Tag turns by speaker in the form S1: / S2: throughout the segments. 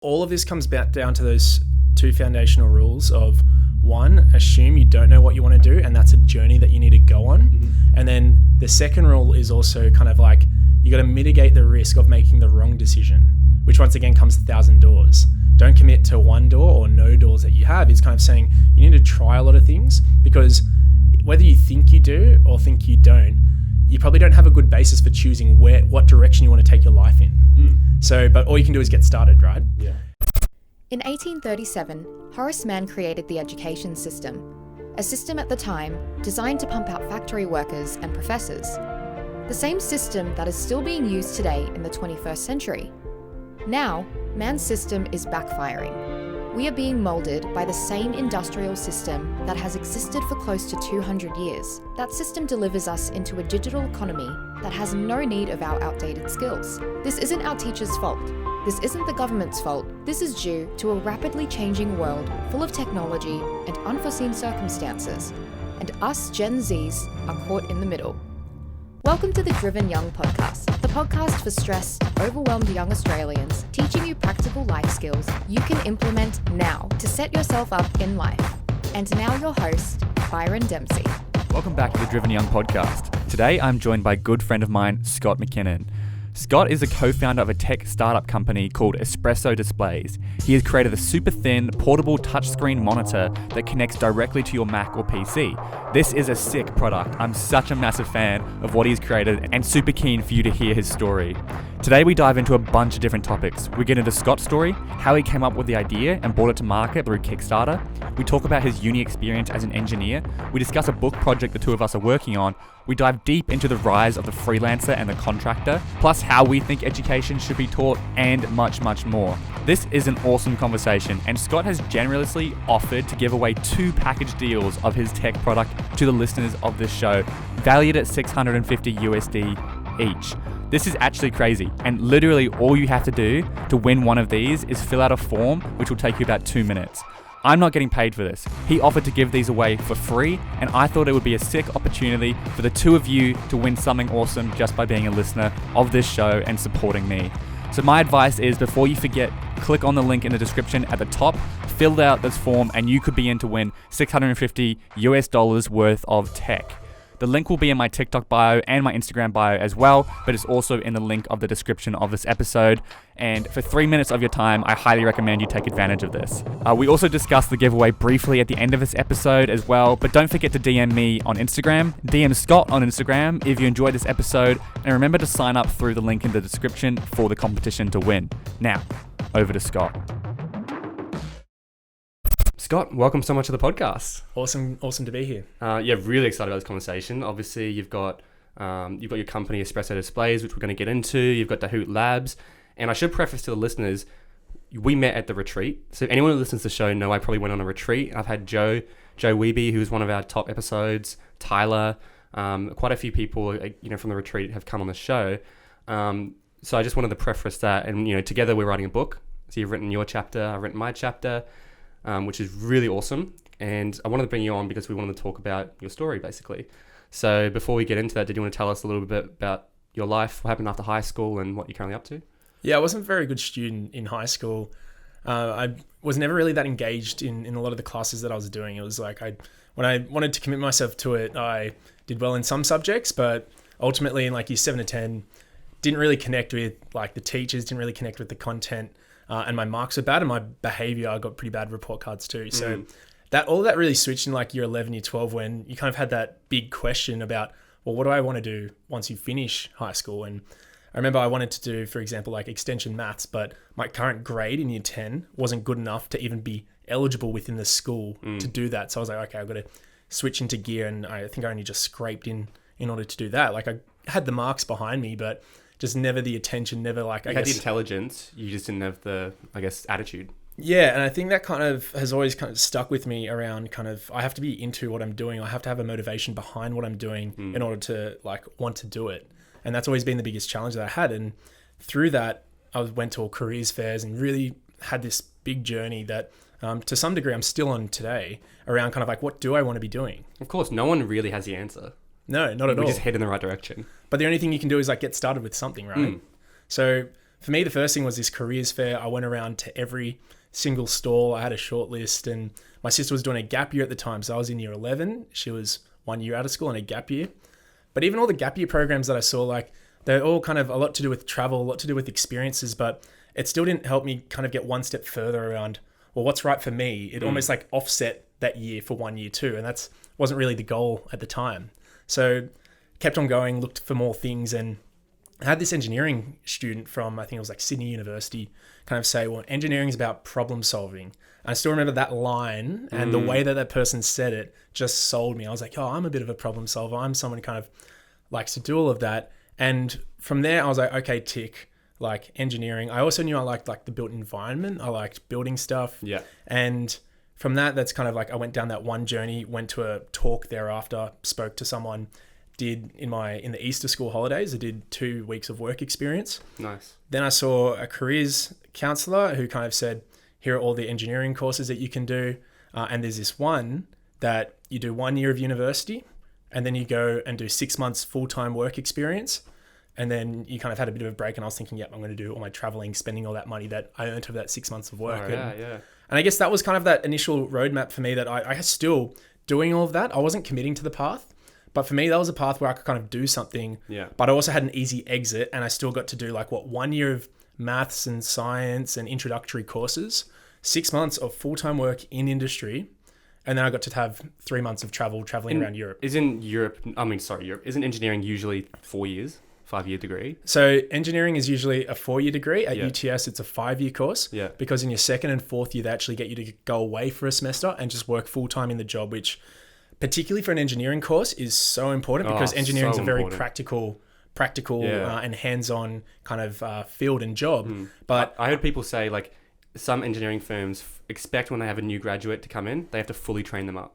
S1: All of this comes back down to those two foundational rules of one, assume you don't know what you want to do, and that's a journey that you need to go on. Mm-hmm. And then the second rule is also kind of like, you got to mitigate the risk of making the wrong decision, which once again comes 1,000 doors. Don't commit to one door or no doors that you have. It's kind of saying you need to try a lot of things, because whether you think you do or think you don't, you probably don't have a good basis for choosing what direction you want to take your life in. But all you can do is get started, right?
S2: Yeah.
S3: In 1837, Horace Mann created the education system, a system at the time designed to pump out factory workers and professors. The same system that is still being used today in the 21st century. Now, Mann's system is backfiring. We are being moulded by the same industrial system that has existed for close to 200 years. That system delivers us into a digital economy that has no need of our outdated skills. This isn't our teachers' fault. This isn't the government's fault. This is due to a rapidly changing world full of technology and unforeseen circumstances. And us Gen Zs are caught in the middle. Welcome to the Driven Young Podcast, the podcast for stressed, overwhelmed young Australians, teaching you practical life skills you can implement now to set yourself up in life. And now your host, Byron Dempsey.
S2: Welcome back to the Driven Young Podcast. Today I'm joined by a good friend of mine, Scott Mckeon. Scott is a co-founder of a tech startup company called Espresso Displays. He has created a super thin, portable touchscreen monitor that connects directly to your Mac or PC. This is a sick product. I'm such a massive fan of what he's created and super keen for you to hear his story. Today we dive into a bunch of different topics. We get into Scott's story, how he came up with the idea and brought it to market through Kickstarter. We talk about his uni experience as an engineer. We discuss a book project the two of us are working on. We dive deep into the rise of the freelancer and the contractor, plus how we think education should be taught, and much, much more. This is an awesome conversation, and Scott has generously offered to give away 2 package deals of his tech product to the listeners of this show, valued at $650 USD each. This is actually crazy, and literally all you have to do to win one of these is fill out a form, which will take you about 2 minutes. I'm not getting paid for this. He offered to give these away for free, and I thought it would be a sick opportunity for the two of you to win something awesome just by being a listener of this show and supporting me. So my advice is, before you forget, click on the link in the description at the top, fill out this form, and you could be in to win $650 US worth of tech. The link will be in my TikTok bio and my Instagram bio as well, but it's also in the link of the description of this episode. And for 3 minutes of your time, I highly recommend you take advantage of this. We also discussed the giveaway briefly at the end of this episode as well, but don't forget to DM me on Instagram, DM Scott on Instagram if you enjoyed this episode, and remember to sign up through the link in the description for the competition to win. Now, over to Scott. Scott, welcome so much to the podcast.
S1: Awesome to be here.
S2: Really excited about this conversation. Obviously, you've got your company Espresso Displays, which we're going to get into. You've got Dahoot Labs, and I should preface to the listeners, we met at the retreat. So anyone who listens to the show know I probably went on a retreat. I've had Joe Weeby, who's one of our top episodes, Tyler, quite a few people from the retreat have come on the show. So I just wanted to preface that, and together we're writing a book. So you've written your chapter, I've written my chapter. Which is really awesome, and I wanted to bring you on because we wanted to talk about your story, basically. So before we get into that, did you want to tell us a little bit about your life, what happened after high school, and what you're currently up to?
S1: Yeah, I wasn't a very good student in high school. I was never really that engaged in a lot of the classes that I was doing. It was like when I wanted to commit myself to it, I did well in some subjects, but ultimately in like year 7 to 10, didn't really connect with like the teachers, didn't really connect with the content. And my marks were bad, and my behavior, I got pretty bad report cards too. So all of that really switched in like year 11, year 12, when you kind of had that big question about, well, what do I want to do once you finish high school? And I remember I wanted to do, for example, like extension maths, but my current grade in year 10 wasn't good enough to even be eligible within the school to do that. So I was like, okay, I've got to switch into gear. And I think I only just scraped in order to do that. Like I had the marks behind me, but just never the attention, never like,
S2: you had the intelligence, you just didn't have the, attitude.
S1: Yeah, and I think that kind of has always kind of stuck with me around kind of, I have to be into what I'm doing. I have to have a motivation behind what I'm doing in order to like want to do it. And that's always been the biggest challenge that I had. And through that, I went to all careers fairs and really had this big journey that to some degree I'm still on today around kind of like, what do I want to be doing?
S2: Of course, no one really has the answer.
S1: No, not at all.
S2: We just head in the right direction.
S1: But the only thing you can do is like get started with something, right? So for me, the first thing was this careers fair. I went around to every single stall. I had a short list, and my sister was doing a gap year at the time. So I was in year 11. She was 1 year out of school and a gap year. But even all the gap year programs that I saw, like they're all kind of a lot to do with travel, a lot to do with experiences, but it still didn't help me kind of get one step further around, well, what's right for me? It almost like offset that year for 1 year too. And that's wasn't really the goal at the time. So kept on going, looked for more things, and I had this engineering student from, I think it was like Sydney University, kind of say, well, engineering is about problem solving. And I still remember that line, and the way that person said it just sold me. I was like, oh, I'm a bit of a problem solver. I'm someone who kind of likes to do all of that. And from there, I was like, okay, tick, like engineering. I also knew I liked like the built environment. I liked building stuff.
S2: Yeah.
S1: And from that, that's kind of like I went down that one journey, went to a talk thereafter, spoke to someone, did in the Easter school holidays, I did 2 weeks of work experience.
S2: Nice.
S1: Then I saw a careers counselor who kind of said, here are all the engineering courses that you can do. And there's this one that you do 1 year of university, and then you go and do 6 months full-time work experience. And then you kind of had a bit of a break, and I was thinking, yep, I'm going to do all my traveling, spending all that money that I earned over that 6 months of work.
S2: Yeah.
S1: And I guess that was kind of that initial roadmap for me, that I was still doing all of that. I wasn't committing to the path, but for me, that was a path where I could kind of do something.
S2: Yeah.
S1: But I also had an easy exit, and I still got to do 1 year of maths and science and introductory courses, 6 months of full-time work in industry. And then I got to have 3 months of traveling around Europe.
S2: Isn't engineering usually 4 years? 5-year degree?
S1: So engineering is usually a 4-year degree. At UTS, it's a 5-year course.
S2: Yeah.
S1: Because in your second and fourth year, they actually get you to go away for a semester and just work full-time in the job, which particularly for an engineering course is so important, because engineering is a very practical and hands-on kind of field and job.
S2: But I heard people say like some engineering firms expect when they have a new graduate to come in, they have to fully train them up,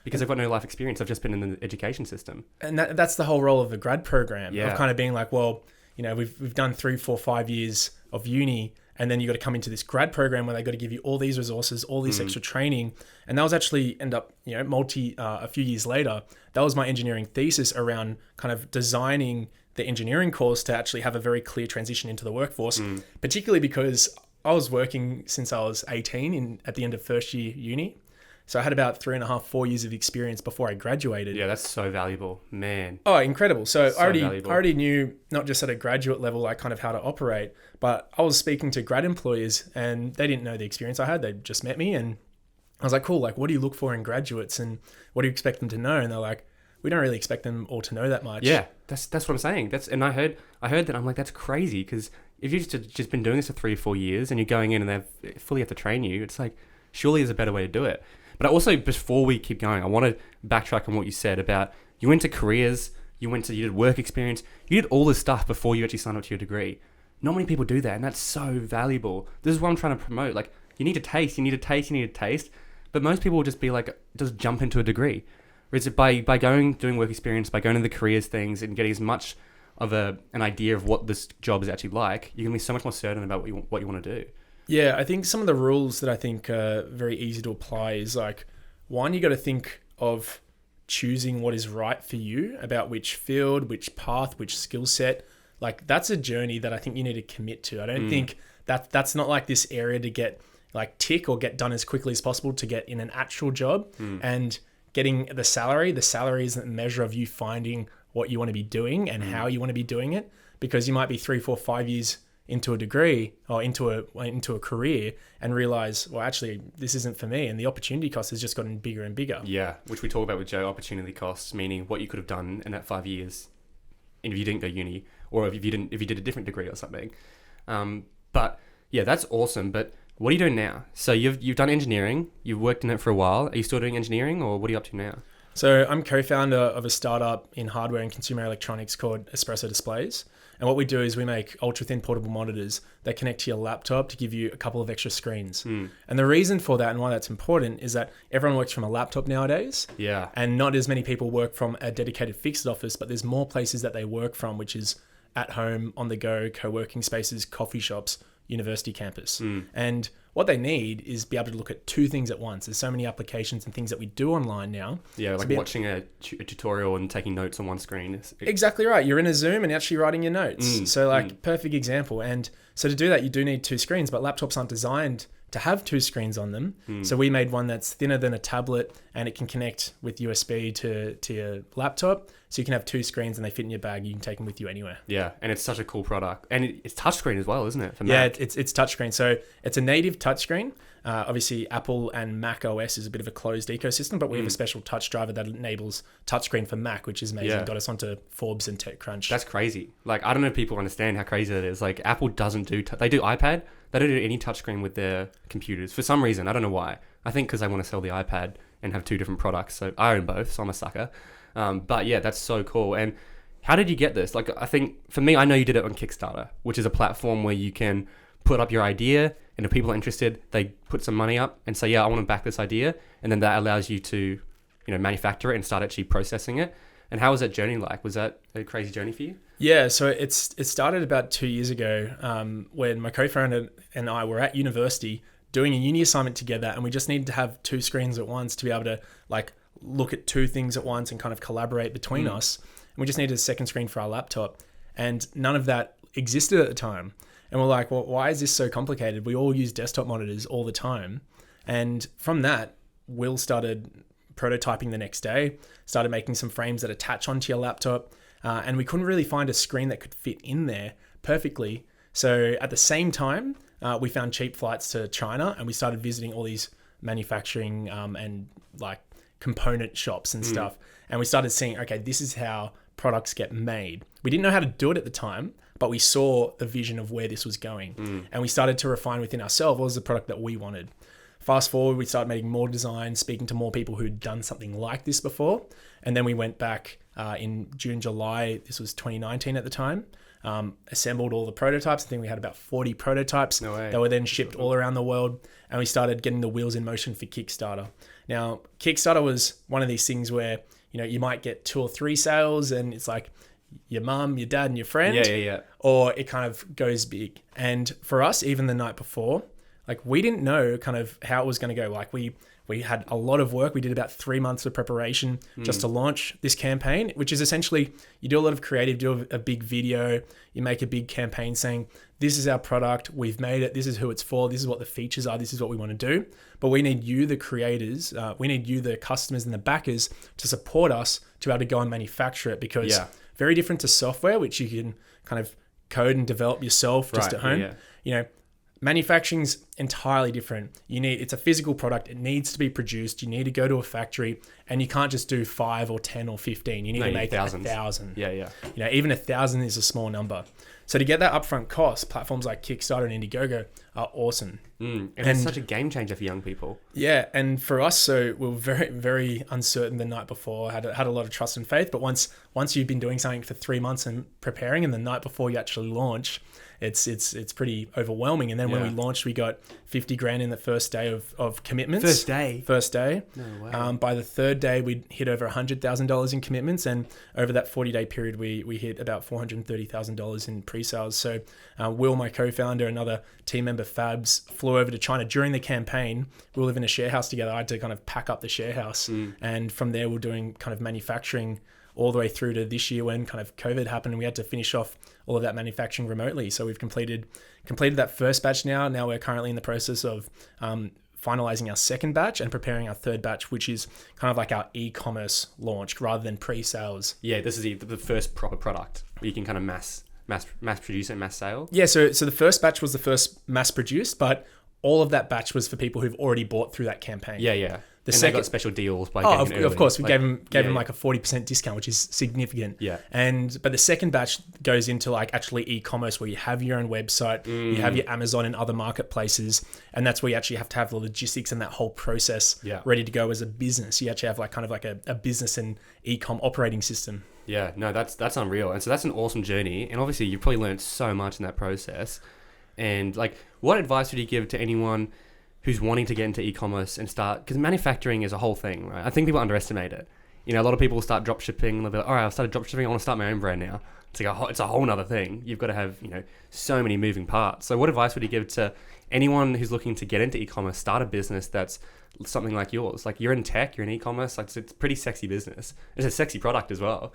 S2: because they've got no life experience. They've just been in the education system. And
S1: that's the whole role of the grad program, of kind of being like, well, you know, we've done 3, 4, 5 years of uni, and then you got to come into this grad program where they got to give you all these resources, all this extra training. And that was actually a few years later, that was my engineering thesis around kind of designing the engineering course to actually have a very clear transition into the workforce, particularly because I was working since I was 18 at the end of first year uni. So I had about 3.5, 4 years of experience before I graduated.
S2: Yeah, that's so valuable, man.
S1: Oh, incredible. So I already knew, not just at a graduate level, like kind of how to operate, but I was speaking to grad employers and they didn't know the experience I had. They just met me, and I was like, cool, like what do you look for in graduates and what do you expect them to know? And they're like, we don't really expect them all to know that much.
S2: Yeah, that's what I'm saying. And I heard that. I'm like, that's crazy, because if you've just been doing this for 3 or 4 years and you're going in and they fully have to train you, it's like, surely there's a better way to do it. But also, before we keep going, I want to backtrack on what you said about you went to careers, you did work experience, you did all this stuff before you actually signed up to your degree. Not many people do that, and that's so valuable. This is what I'm trying to promote. Like, you need to taste. But most people will just be like, just jump into a degree. Whereas by doing work experience, by going to the careers things and getting as much of an idea of what this job is actually like, you're going to be so much more certain about what you want to do.
S1: Yeah, I think some of the rules that I think are very easy to apply is like, one, you got to think of choosing what is right for you about which field, which path, which skill set. Like that's a journey that I think you need to commit to. I don't think that's not like this area to get like tick or get done as quickly as possible to get in an actual job and getting the salary. The salary isn't a measure of you finding what you want to be doing and how you want to be doing it, because you might be 3, 4, 5 years into a degree or into a career and realize, well, actually, this isn't for me. And the opportunity cost has just gotten bigger and bigger.
S2: Yeah, which we talk about with Joe, opportunity costs, meaning what you could have done in that 5 years if you didn't go uni, or if you did a different degree or something. But yeah, that's awesome. But what are you doing now? So you've done engineering, you've worked in it for a while. Are you still doing engineering, or what are you up to now?
S1: So I'm co-founder of a startup in hardware and consumer electronics called Espresso Displays. And what we do is we make ultra-thin portable monitors that connect to your laptop to give you a couple of extra screens. And the reason for that and why that's important is that everyone works from a laptop nowadays.
S2: Yeah.
S1: And not as many people work from a dedicated fixed office, but there's more places that they work from, which is at home, on the go, co-working spaces, coffee shops, university campus. And what they need is be able to look at two things at once. There's so many applications and things that we do online now.
S2: Yeah, like watching a tutorial and taking notes on one screen.
S1: Exactly right. You're in a Zoom and actually writing your notes. So like perfect example. And so to do that, you do need two screens, but laptops aren't designed to have two screens on them. So we made one that's thinner than a tablet and it can connect with USB to your laptop. So you can have two screens and they fit in your bag. You can take them with you anywhere.
S2: Yeah, and it's such a cool product. And it's touchscreen as well, isn't it? For
S1: yeah,
S2: Mac?
S1: it's touchscreen. So it's a native touchscreen. Obviously, Apple and Mac OS is a bit of a closed ecosystem, but we have a special touch driver that enables touchscreen for Mac, which is amazing.
S2: Yeah.
S1: Got us onto Forbes and TechCrunch.
S2: That's crazy. Like, I don't know if people understand how crazy that is. Like, Apple doesn't do... they do iPad. They don't do any touchscreen with their computers. For some reason, I don't know why. I think because they want to sell the iPad and have two different products. So I own both, so I'm a sucker. But yeah, that's so cool. And how did you get this? Like, I think, for me, I know you did it on Kickstarter, which is a platform where you can put up your idea, and if people are interested, they put some money up and say, yeah, I want to back this idea. And then that allows you to, manufacture it and start actually processing it. And how was that journey like? Was that a crazy journey for you?
S1: Yeah, so it started about 2 years ago when my co-founder and I were at university doing a uni assignment together, and we just needed to have two screens at once to be able to like look at two things at once and kind of collaborate between us. And we just needed a second screen for our laptop, and none of that existed at the time. And we're like, well, why is this so complicated? We all use desktop monitors all the time. And from that, Will started prototyping the next day, started making some frames that attach onto your laptop, and we couldn't really find a screen that could fit in there perfectly. So at the same time, we found cheap flights to China, and we started visiting all these manufacturing and like component shops and stuff. And we started seeing, okay, this is how products get made. We didn't know how to do it at the time, but we saw the vision of where this was going. And we started to refine within ourselves what was the product that we wanted. Fast forward, we started making more designs, speaking to more people who'd done something like this before. And then we went back in June, July, this was 2019 at the time, assembled all the prototypes. I think we had about 40 prototypes that were then shipped all around the world. And we started getting the wheels in motion for Kickstarter. Now, Kickstarter was one of these things where, you might get 2 or 3 sales and it's like your mum, your dad and your friend.
S2: Yeah.
S1: Or it kind of goes big. And for us, even the night before, like we didn't know kind of how it was going to go. Like we had a lot of work. We did about 3 months of preparation just to launch this campaign, which is essentially you do a lot of creative, do a big video, you make a big campaign saying, this is our product, we've made it, this is who it's for, this is what the features are, this is what we want to do. But we need you, the creators, we need you, the customers and the backers to support us to be able to go and manufacture it, because very different to software, which you can kind of code and develop yourself just at home. Manufacturing's entirely different. It's a physical product. It needs to be produced. You need to go to a factory, and you can't just do 5 or 10 or 15. You need to make thousands. 1,000.
S2: Yeah.
S1: Even 1,000 is a small number. So to get that upfront cost, platforms like Kickstarter and Indiegogo are awesome.
S2: And it's such a game changer for young people. Yeah,
S1: and for us, so we were very, very uncertain the night before. Had a lot of trust and faith, but once you've been doing something for 3 months and preparing, and the night before you actually launch, it's pretty overwhelming. And then when we launched, we got 50 grand in the first day of commitments. First day.
S2: No way.
S1: By the third day, we hit over $100,000 in commitments, and over that 40-day period, we hit about $430,000 in pre-sales. So Will, my co-founder, another team member, Fabs, flew over to China during the campaign. We live in a share house together. I had to kind of pack up the share house, and from there, we're doing kind of manufacturing all the way through to this year when kind of COVID happened and we had to finish off all of that manufacturing remotely. So we've completed that first batch now. Now we're currently in the process of finalizing our second batch and preparing our third batch, which is kind of like our e-commerce launch rather than pre-sales.
S2: Yeah, this is the first proper product where you can kind of mass produce and mass sale.
S1: Yeah, so the first batch was the first mass produced, but all of that batch was for people who've already bought through that campaign.
S2: Yeah. They got special deals by getting it early.
S1: Of course, we gave them like a 40% discount, which is significant.
S2: Yeah.
S1: But the second batch goes into like actually e-commerce, where you have your own website, you have your Amazon and other marketplaces, and that's where you actually have to have the logistics and that whole process ready to go as a business. You actually have like kind of like a business and e-com operating system.
S2: Yeah, no, that's unreal. And so that's an awesome journey. And obviously you've probably learned so much in that process. And like, what advice would you give to anyone who's wanting to get into e-commerce and start, because manufacturing is a whole thing, right? I think people underestimate it.
S4: You know, a lot of people will start drop shipping and they'll be like, all right, I've started drop shipping. I want to start my own brand now. It's like it's a whole nother thing. You've got to have, you know, so many moving parts. So what advice would you give to anyone who's looking to get into e-commerce, start a business that's something like yours? Like, you're in tech, you're in e-commerce. Like, it's a pretty sexy business. It's a sexy product as well.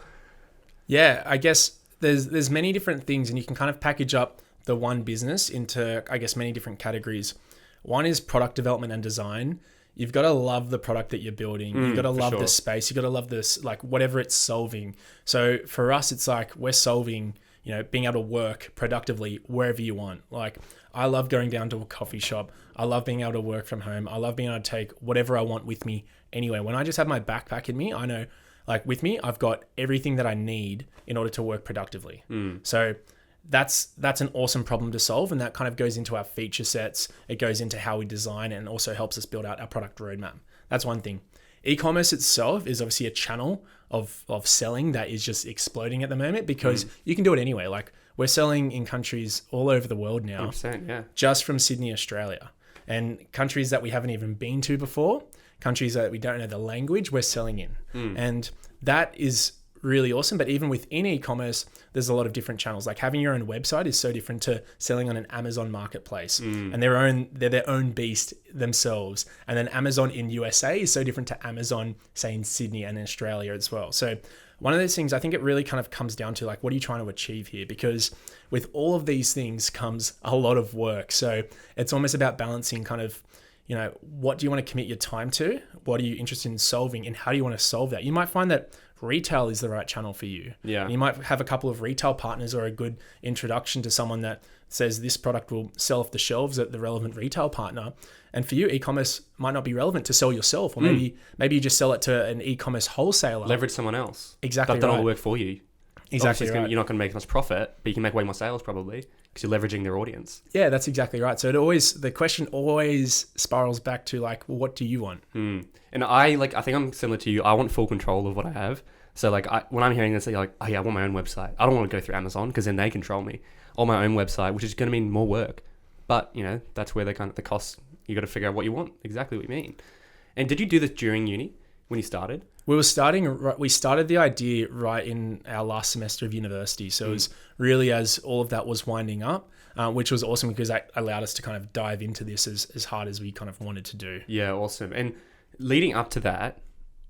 S1: Yeah, I guess there's many different things, and you can kind of package up the one business into, I guess, many different categories. One is product development and design. You've got to love the product that you're building. You've got to love the space. You've got to love this, like, whatever it's solving. So for us, it's like we're solving, you know, being able to work productively wherever you want. Like, I love going down to a coffee shop. I love being able to work from home. I love being able to take whatever I want with me anywhere. When I just have my backpack in me, I know, like, with me, I've got everything that I need in order to work productively. So that's an awesome problem to solve, and that kind of goes into our feature sets. It goes into how we design, and also helps us build out our product roadmap. That's one thing. E-commerce itself is obviously a channel of selling that is just exploding at the moment, because you can do it anyway. Like, we're selling in countries all over the world now,
S4: 100%, yeah.
S1: Just from Sydney, Australia, and countries that we haven't even been to before, countries that we don't know the language, we're selling in. And that is really awesome. But even within e-commerce, there's a lot of different channels. Like, having your own website is so different to selling on an Amazon marketplace, and they're their own beast themselves. And then Amazon in USA is so different to Amazon, say, in Sydney and in Australia as well. So one of those things, I think it really kind of comes down to, like, what are you trying to achieve here? Because with all of these things comes a lot of work. So it's almost about balancing kind of, you know, what do you want to commit your time to? What are you interested in solving? And how do you want to solve that? You might find that retail is the right channel for you.
S4: Yeah.
S1: You might have a couple of retail partners, or a good introduction to someone that says this product will sell off the shelves at the relevant retail partner. And for you, e-commerce might not be relevant to sell yourself, or maybe you just sell it to an e-commerce wholesaler.
S4: Leverage someone else.
S1: Exactly.
S4: That will work for you.
S1: Exactly right.
S4: You're not going to make much profit, but you can make way more sales probably, because you're leveraging their audience.
S1: Yeah, that's exactly right. So the question always spirals back to, like, well, what do you want?
S4: And I think I'm similar to you. I want full control of what I have. So, like, when I'm hearing this, like, oh yeah, I want my own website. I don't want to go through Amazon, because then they control me. Or my own website, which is going to mean more work. But, you know, that's where the costs, you got to figure out what you want, exactly what you mean. And did you do this during uni when you started?
S1: We started the idea right in our last semester of university. So it was really as all of that was winding up, which was awesome, because that allowed us to kind of dive into this as hard as we kind of wanted to do.
S4: Yeah, awesome. And leading up to that,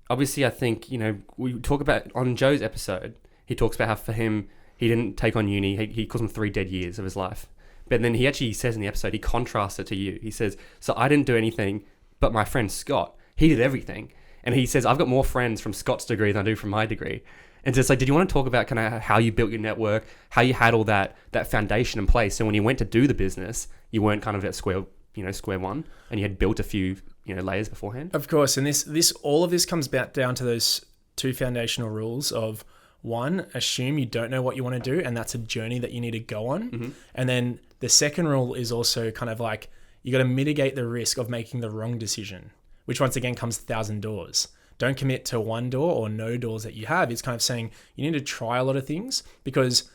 S4: obviously, I think, you know, we talk about, on Joe's episode, he talks about how for him, he didn't take on uni. He calls them 3 dead years of his life. But then he actually says in the episode, he contrasts it to you. He says, so I didn't do anything, but my friend Scott, he did everything. And he says, I've got more friends from Scott's degree than I do from my degree. And just like, did you want to talk about kind of how you built your network, how you had all that foundation in place? So when you went to do the business, you weren't kind of at square one, and you had built a few, you know, layers beforehand.
S1: Of course. And all of this comes back down to those 2 foundational rules of, 1, assume you don't know what you want to do, and that's a journey that you need to go on. And then the second rule is also kind of like, you got to mitigate the risk of making the wrong decision, which once again comes 1,000 doors. Don't commit to one door or no doors that you have. It's kind of saying you need to try a lot of things, because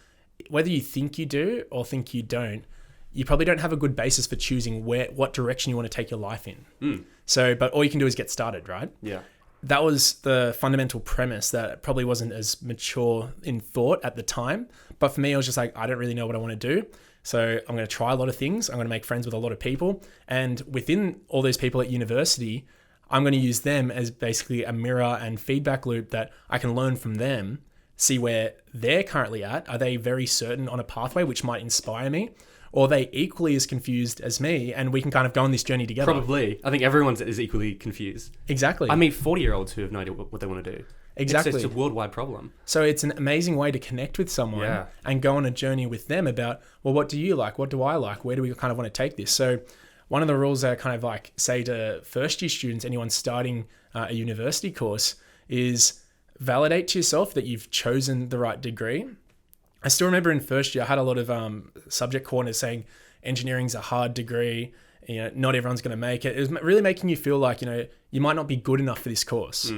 S1: whether you think you do or think you don't, you probably don't have a good basis for choosing what direction you want to take your life in. So, but all you can do is get started, right?
S4: Yeah.
S1: That was the fundamental premise that probably wasn't as mature in thought at the time. But for me, I was just like, I don't really know what I want to do. So I'm going to try a lot of things. I'm going to make friends with a lot of people. And within all those people at university, I'm going to use them as basically a mirror and feedback loop that I can learn from them, see where they're currently at. Are they very certain on a pathway which might inspire me? Or are they equally as confused as me, and we can kind of go on this journey together?
S4: Probably. I think everyone is equally confused.
S1: Exactly.
S4: I meet 40-year-olds who have no idea what they want to do.
S1: Exactly.
S4: It's a worldwide problem.
S1: So it's an amazing way to connect with someone and go on a journey with them about, well, what do you like? What do I like? Where do we kind of want to take this? So one of the rules that I kind of like say to first-year students, anyone starting a university course, is validate to yourself that you've chosen the right degree. I still remember in first year, I had a lot of subject coordinators saying engineering's a hard degree, you know, not everyone's going to make it. It was really making you feel like, you know, you might not be good enough for this course.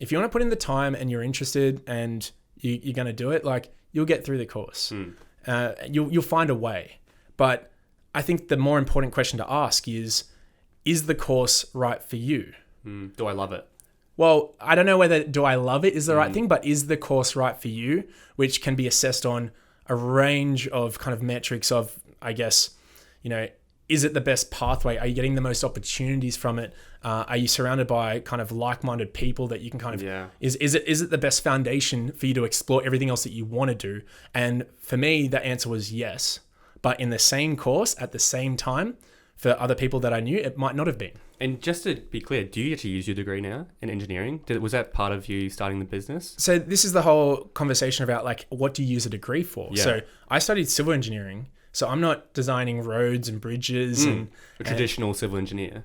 S1: If you want to put in the time and you're interested and you're going to do it, like, you'll get through the course. You'll find a way. But I think the more important question to ask is the course right for you?
S4: Do I love it?
S1: well, I don't know whether do I love it is the right thing, but is the course right for you, which can be assessed on a range of kind of metrics of, I guess, is it the best pathway? Are you getting the most opportunities from it? Are you surrounded by kind of like-minded people that you can kind of, is it the best foundation for you to explore everything else that you want to do? And for me, the answer was yes. But in the same course at the same time, for other people that I knew, it might not have been.
S4: And just to be clear, do you get to use your degree now in engineering? Was that part of you starting the business?
S1: So this is the whole conversation about like, what do you use a degree for?
S4: Yeah.
S1: So I studied civil engineering. So I'm not designing roads and bridges
S4: A traditional civil engineer.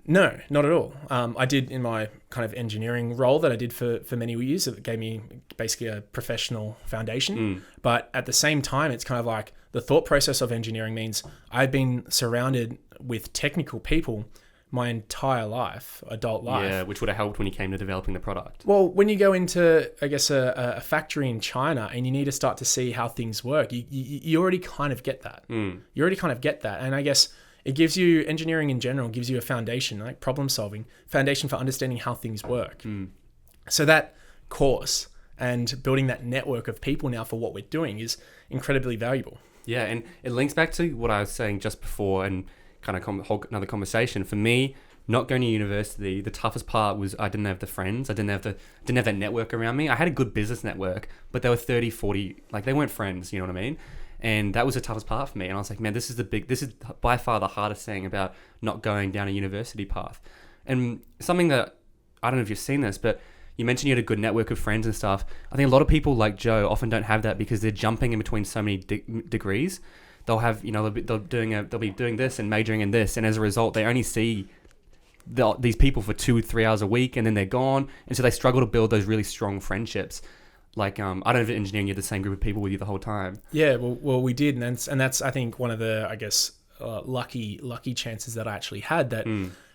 S1: No, not at all. I did in my kind of engineering role that I did for many years. It gave me basically a professional foundation. But at the same time, it's kind of like the thought process of engineering means I've been surrounded with technical people my entire life, adult life.
S4: Yeah, which would have helped when you came to developing the product.
S1: Well, when you go into, I guess, a factory in China and you need to start to see how things work, you already kind of get that. You already kind of get that. And I guess it gives you, engineering in general, gives you a foundation, like problem solving, foundation for understanding how things work. So that course and building that network of people now for what we're doing is incredibly valuable.
S4: Yeah, and it links back to what I was saying just before and kind of hold another conversation. For me, not going to university, the toughest part was I didn't have the friends. I didn't have that network around me. I had a good business network, but they were 30, 40, like they weren't friends, you know what I mean? And that was the toughest part for me. And I was like, man, this is by far the hardest thing about not going down a university path. And something that, I don't know if you've seen this, but you mentioned you had a good network of friends and stuff. I think a lot of people like Joe often don't have that because they're jumping in between so many degrees. They'll have, they'll be doing this and majoring in this. And as a result, they only see these people for 2-3 hours a week and then they're gone. And so they struggle to build those really strong friendships. Like, I don't know if engineering, you had the same group of people with you the whole time.
S1: Yeah, well, we did. And that's I think, one of the, I guess, lucky chances that I actually had that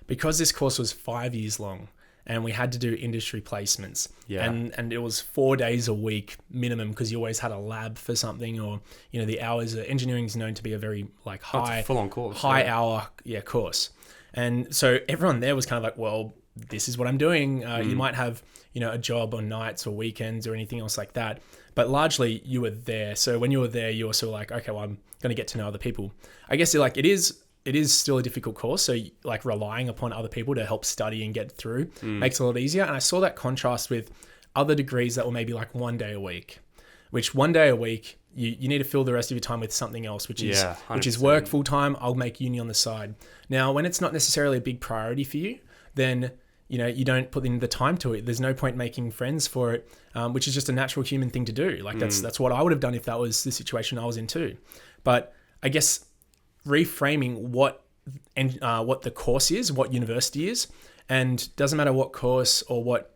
S1: because this course was 5 years long and we had to do industry placements and it was 4 days a week minimum because you always had a lab for something or, the hours. Engineering is known to be a very like high,
S4: full-on course,
S1: hour course. And so everyone there was kind of like, well, this is what I'm doing. You might have, a job on nights or weekends or anything else like that. But largely you were there. So when you were there, you were sort of like, okay, well, I'm going to get to know other people. I guess it is still a difficult course. So like relying upon other people to help study and get through makes it a lot easier. And I saw that contrast with other degrees that were maybe like 1 day a week, which 1 day a week, you need to fill the rest of your time with something else, which is work full time. I'll make uni on the side. Now, when it's not necessarily a big priority for you, then you don't put in the time to it. There's no point making friends for it, which is just a natural human thing to do. Like that's what I would have done if that was the situation I was in too. But I guess reframing what the course is, what university is, and doesn't matter what course or what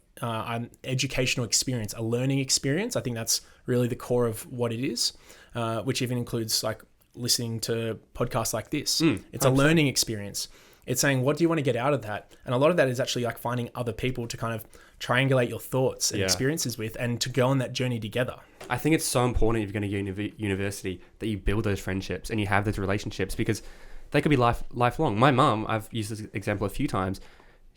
S1: educational experience, a learning experience. I think that's really the core of what it is, which even includes like listening to podcasts like this. It's 100%. A learning experience. It's saying, what do you want to get out of that? And a lot of that is actually like finding other people to kind of triangulate your thoughts and experiences with and to go on that journey together. I
S4: think it's so important if you're going to go university that you build those friendships and you have those relationships because they could be lifelong. My mum, I've used this example a few times.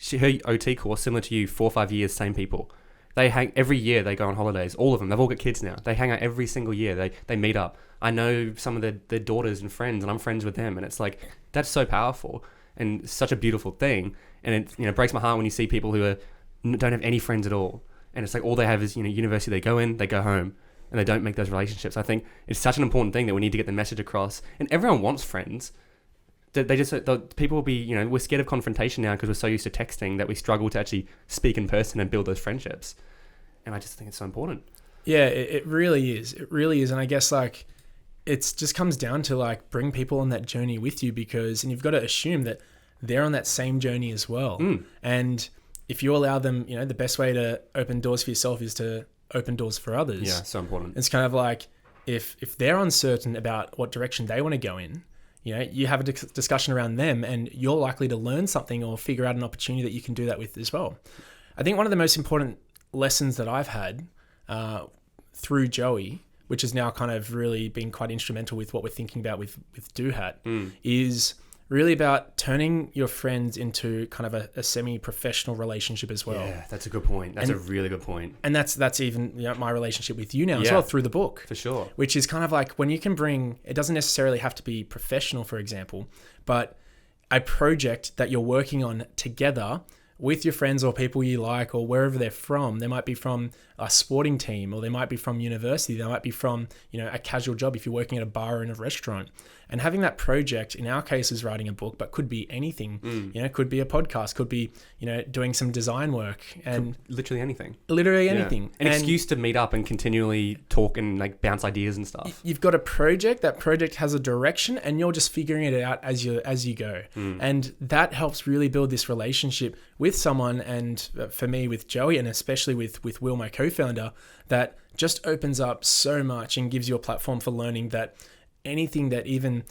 S4: Her OT course, similar to you, 4 or 5 years, same people. They hang every year. They go on holidays. All of them. They've all got kids now. They hang out every single year. They meet up. I know some of their daughters and friends, and I'm friends with them. And it's like that's so powerful and such a beautiful thing. And it breaks my heart when you see people who don't have any friends at all. And it's like all they have is university. They go in, they go home, and they don't make those relationships. I think it's such an important thing that we need to get the message across. And everyone wants friends. People will be, we're scared of confrontation now because we're so used to texting that we struggle to actually speak in person and build those friendships. And I just think it's so important.
S1: Yeah, it really is. It really is. And I guess like it just comes down to like bring people on that journey with you and you've got to assume that they're on that same journey as well. And if you allow them, the best way to open doors for yourself is to open doors for others.
S4: Yeah, so important.
S1: It's kind of like if they're uncertain about what direction they want to go in, you have a discussion around them and you're likely to learn something or figure out an opportunity that you can do that with as well. I think one of the most important lessons that I've had through Joey, which has now kind of really been quite instrumental with what we're thinking about with Doohat, is really about turning your friends into kind of a semi-professional relationship as well.
S4: Yeah, that's a good point. That's a really good point.
S1: And that's even my relationship with you now as
S4: Yeah.
S1: well through the book.
S4: For sure.
S1: Which is kind of like when you can bring, it doesn't necessarily have to be professional, for example, but a project that you're working on together with your friends or people you like or wherever they're from. They might be from a sporting team, or they might be from university. They might be from, a casual job if you're working at a bar or in a restaurant. And having that project, in our case, is writing a book, but could be anything. Could be a podcast, could be, doing some design work, and
S4: Literally anything.
S1: Literally anything.
S4: An excuse to meet up and continually talk and like bounce ideas and stuff.
S1: You've got a project. That project has a direction, and you're just figuring it out as you go. And that helps really build this relationship with someone. And for me, with Joey, and especially with Will, my co-founder, that just opens up so much and gives you a platform for learning that anything that even,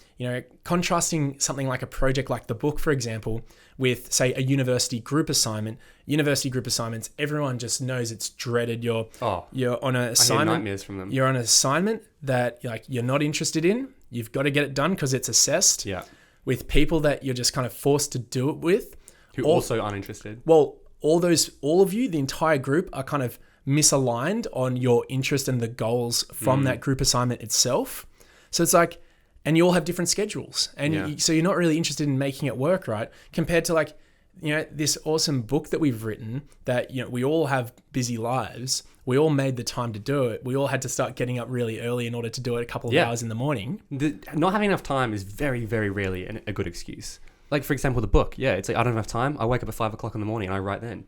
S1: contrasting something like a project like the book, for example, with, say, a university group assignment. University group assignments, everyone just knows it's dreaded. You're on an assignment.
S4: I hear nightmares from them.
S1: You're on an assignment that you're not interested in. You've got to get it done because it's assessed.
S4: Yeah.
S1: With people that you're just kind of forced to do it with.
S4: Who also aren't interested.
S1: Well, all of you, the entire group, are kind of misaligned on your interest and the goals from that group assignment itself. So it's like, and you all have different schedules, and so you're not really interested in making it work, right? Compared to this awesome book that we've written that, we all have busy lives. We all made the time to do it. We all had to start getting up really early in order to do it a couple of hours in the morning.
S4: Not having enough time is very, very rarely a good excuse. Like, for example, the book. Yeah, it's like, I don't have enough time. I wake up at 5 o'clock in the morning and I write then.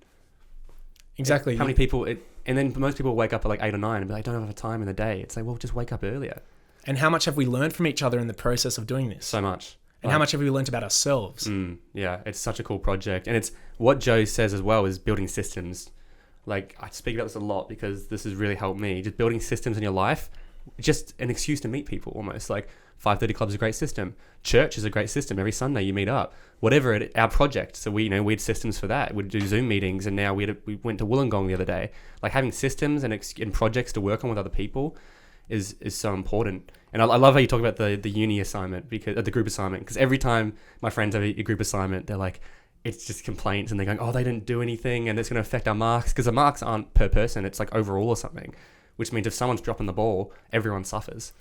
S1: Exactly.
S4: How many people... and then most people wake up at like 8 or 9 and be like, I don't have enough time in the day. It's like, well, just wake up earlier.
S1: And how much have we learned from each other in the process of doing this?
S4: So much.
S1: And how much have we learned about ourselves?
S4: Yeah, it's such a cool project. And it's what Joe says as well is building systems. Like, I speak about this a lot because this has really helped me. Just building systems in your life, just an excuse to meet people almost. Like 5:30 Club is a great system. Church is a great system. Every Sunday you meet up. Whatever our project. So we had systems for that. We'd do Zoom meetings, and now we went to Wollongong the other day. Like having systems and projects to work on with other people is so important. And I love how you talk about the uni assignment, because the group assignment, because every time my friends have a group assignment, they're like, it's just complaints, and they're going, oh, they didn't do anything, and it's going to affect our marks, because the marks aren't per person, it's like overall or something, which means if someone's dropping the ball, everyone suffers.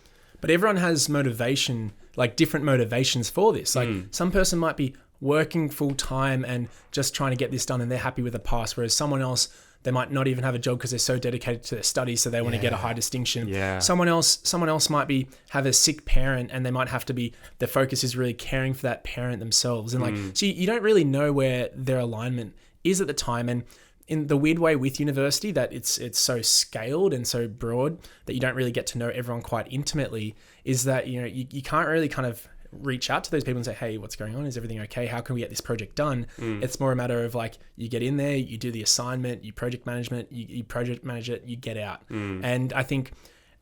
S1: But everyone has motivation, like different motivations for this. Like some person might be working full time and just trying to get this done, and they're happy with a pass, whereas someone else, they might not even have a job because they're so dedicated to their studies, so they want to get a high distinction.
S4: Yeah.
S1: Someone else might have a sick parent, and they might have to be, their focus is really caring for that parent themselves. And so you don't really know where their alignment is at the time. And in the weird way with university, that it's so scaled and so broad that you don't really get to know everyone quite intimately, is that, you can't really kind of reach out to those people and say, hey, what's going on? Is everything okay? How can we get this project done? It's more a matter of like, you get in there, you do the assignment, you project management, you project manage it, you get out. And I think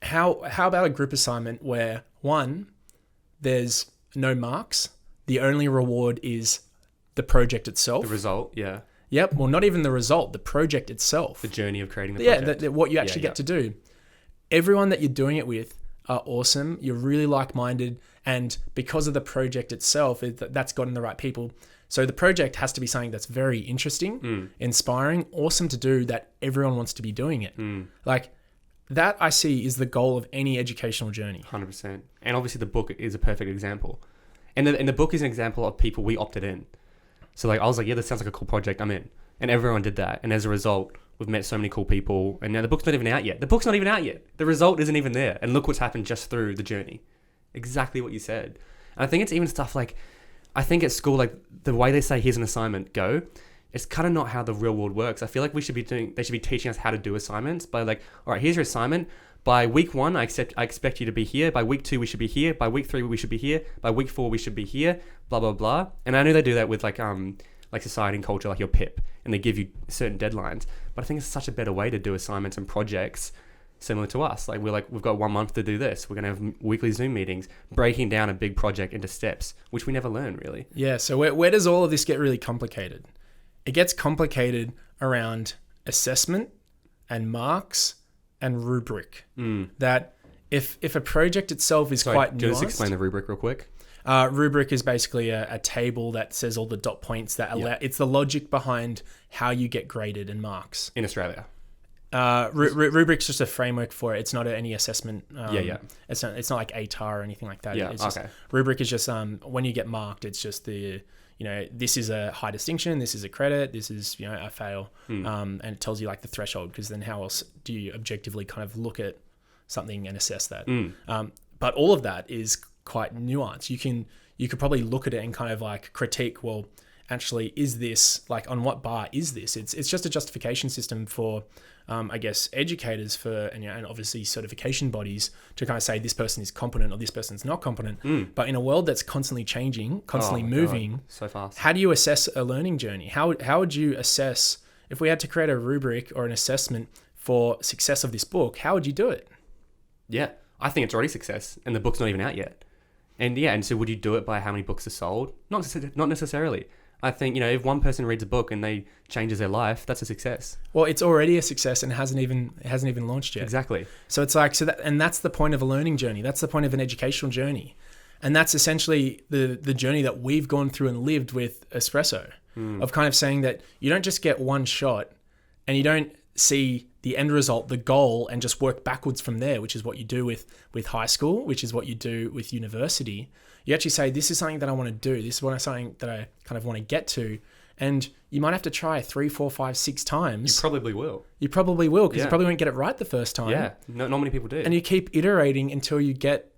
S1: how about a group assignment where, one, there's no marks, the only reward is the project itself.
S4: The result, yeah.
S1: Yep. Well, not even the result, the project itself.
S4: The journey of creating the project.
S1: What you actually get to do. Everyone that you're doing it with are awesome. You're really like-minded. And because of the project itself, that's gotten the right people. So the project has to be something that's very interesting, inspiring, awesome to do, that everyone wants to be doing it. Like that, I see, is the goal of any educational journey.
S4: 100%. And obviously the book is a perfect example. And the book is an example of people we opted in. So like I was like, yeah, this sounds like a cool project, I'm in. And everyone did that. And as a result, we've met so many cool people. And now the book's not even out yet. The result isn't even there. And look what's happened just through the journey. Exactly what you said. And I think it's even stuff like, I think at school, like the way they say, here's an assignment, go, it's kind of not how the real world works. I feel like they should be teaching us how to do assignments by like, all right, here's your assignment. By week 1, I expect you to be here. By week 2, we should be here. By week 3, we should be here. By week 4, we should be here. Blah, blah, blah. And I know they do that with like society and culture, like your PIP, and they give you certain deadlines. But I think it's such a better way to do assignments and projects similar to us. Like we've got 1 month to do this. We're going to have weekly Zoom meetings, breaking down a big project into steps, which we never learn really.
S1: Yeah. So where does all of this get really complicated? It gets complicated around assessment and marks and rubric. That if a project itself is quite nuanced.
S4: Do you want to explain the rubric real quick?
S1: Rubric is basically a table that says all the dot points that allow. It's the logic behind how you get graded and marks
S4: In Australia.
S1: Rubric's just a framework for it. It's not any assessment. It's not like ATAR or anything like that.
S4: Yeah,
S1: It's just, Rubric is just when you get marked, it's just this is a high distinction, this is a credit, this is a fail, and it tells you like the threshold, because then how else do you objectively kind of look at something and assess that? But all of that is quite nuanced. You could probably look at it and kind of like critique, well, actually, is this like on what bar is this? It's just a justification system for I guess educators and obviously certification bodies to kind of say this person is competent or this person's not competent. But in a world that's constantly changing, constantly moving,
S4: God, so fast. How
S1: do you assess a learning journey? How would you assess if we had to create a rubric or an assessment for success of this book? How would you do it?
S4: Yeah, I think it's already success, and the book's not even out yet. And so would you do it by how many books are sold? Not necessarily. I think, if one person reads a book and they changes their life, that's a success.
S1: Well, it's already a success and it hasn't even launched yet.
S4: Exactly.
S1: So it's like, and that's the point of a learning journey. That's the point of an educational journey. And that's essentially the journey that we've gone through and lived with Espresso, of kind of saying that you don't just get one shot and you don't see the end result, the goal, and just work backwards from there, which is what you do with high school, which is what you do with university. You actually say, this is something that I want to do. This is something that I kind of want to get to. And you might have to try 3, 4, 5, 6 times.
S4: You probably will.
S1: Because you probably won't get it right the first time.
S4: Yeah, not many people do.
S1: And you keep iterating until you get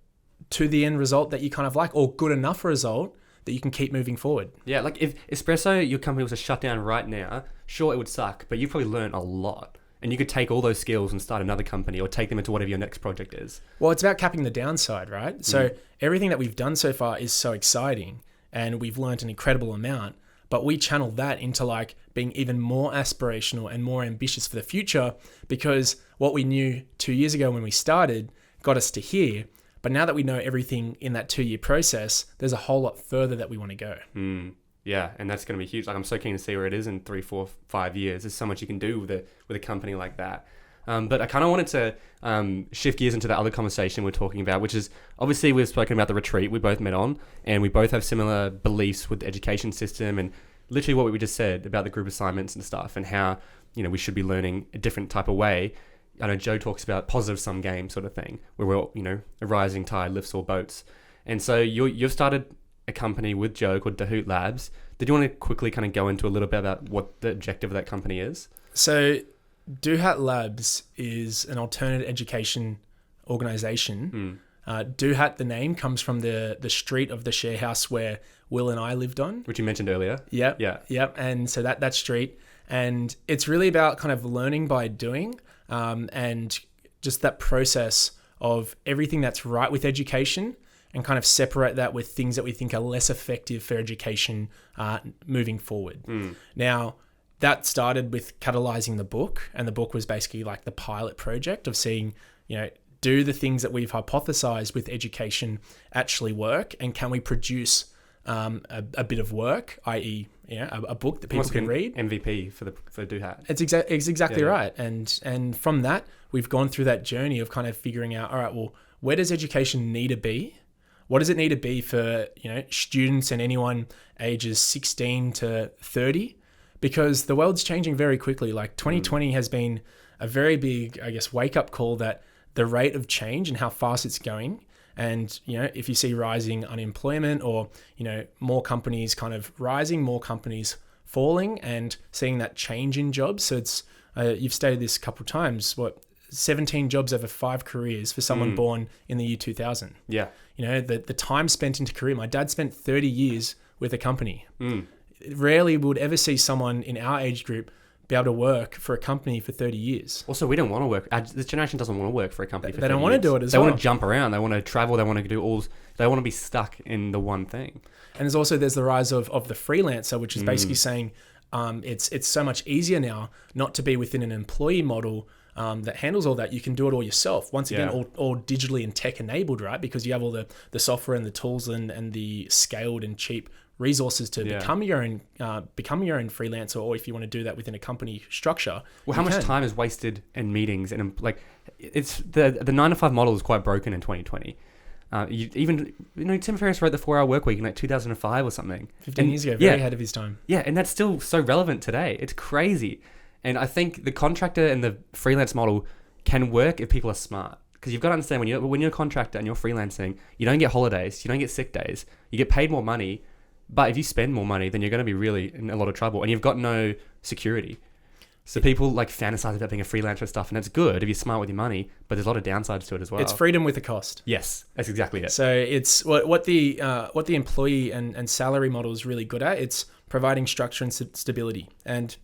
S1: to the end result that you kind of like, or good enough result that you can keep moving forward.
S4: Yeah, like if Espresso, your company was to shut down right now, sure, it would suck, but you've probably learned a lot. And you could take all those skills and start another company or take them into whatever your next project is.
S1: Well, it's about capping the downside, right? So everything that we've done so far is so exciting and we've learned an incredible amount, but we channel that into like being even more aspirational and more ambitious for the future, because what we knew 2 years ago when we started got us to here. But now that we know everything in that 2-year process, there's a whole lot further that we want to go.
S4: Yeah, and that's going to be huge. Like, I'm so keen to see where it is in 3, 4, 5 years. There's so much you can do with a company like that. But I kind of wanted to shift gears into the other conversation we're talking about, which is obviously we've spoken about the retreat we both met on, and we both have similar beliefs with the education system and literally what we just said about the group assignments and stuff and how we should be learning a different type of way. I know Joe talks about positive sum game sort of thing, where we're a rising tide lifts all boats, and so you've started a company with Joe called Dahoot Labs. Did you want to quickly kind of go into a little bit about what the objective of that company is?
S1: So Dahoot Labs is an alternate education organization. Dahoot, the name, comes from the street of the share house where Will and I lived on.
S4: Which you mentioned earlier.
S1: Yep. And so that street. And it's really about kind of learning by doing, and just that process of everything that's right with education, and kind of separate that with things that we think are less effective for education moving forward. Now, that started with catalyzing the book, and the book was basically like the pilot project of seeing, do the things that we've hypothesized with education actually work, and can we produce a bit of work, i.e., a book that people can read.
S4: MVP for Dahoot.
S1: It's exactly right. And from that, we've gone through that journey of kind of figuring out, all right, well, where does education need to be? What does it need to be for students and anyone ages 16 to 30? Because the world's changing very quickly. Like 2020 has been a very big, I guess, wake-up call that the rate of change and how fast it's going. And, if you see rising unemployment or, more companies kind of rising, more companies falling, and seeing that change in jobs. So it's, you've stated this a couple of times, 17 jobs over 5 careers for someone born in the year 2000.
S4: Yeah.
S1: The time spent into career. My dad spent 30 years with a company. Rarely would ever see someone in our age group be able to work for a company for 30 years.
S4: Also, we don't want to work. This generation doesn't want to work for a company for 30 years.
S1: They don't want to do it as well.
S4: They want to jump around. They want to travel. They want to do they want to be stuck in the one thing.
S1: And there's the rise of the freelancer, which is basically saying it's so much easier now not to be within an employee model that handles all that. You can do it all yourself. Once again, all digitally and tech enabled, right? Because you have all the software and the tools and the scaled and cheap resources to become your own freelancer, or if you want to do that within a company structure.
S4: Well, how much time is wasted in meetings and it's the 9-to-5 model is quite broken in 2020. Tim Ferriss wrote the 4-Hour Workweek in like 2005 or something.
S1: 15 years ago, very ahead of his time.
S4: Yeah, and that's still so relevant today. It's crazy. And I think the contractor and the freelance model can work if people are smart. Because you've got to understand, when you're a contractor and you're freelancing, you don't get holidays, you don't get sick days, you get paid more money. But if you spend more money, then you're going to be really in a lot of trouble, and you've got no security. So people like fantasize about being a freelancer and stuff, and that's good if you're smart with your money, but there's a lot of downsides to it as well.
S1: It's freedom with a cost.
S4: Yes, that's exactly it.
S1: So it's what the employee and salary model is really good at. It's providing structure and stability, and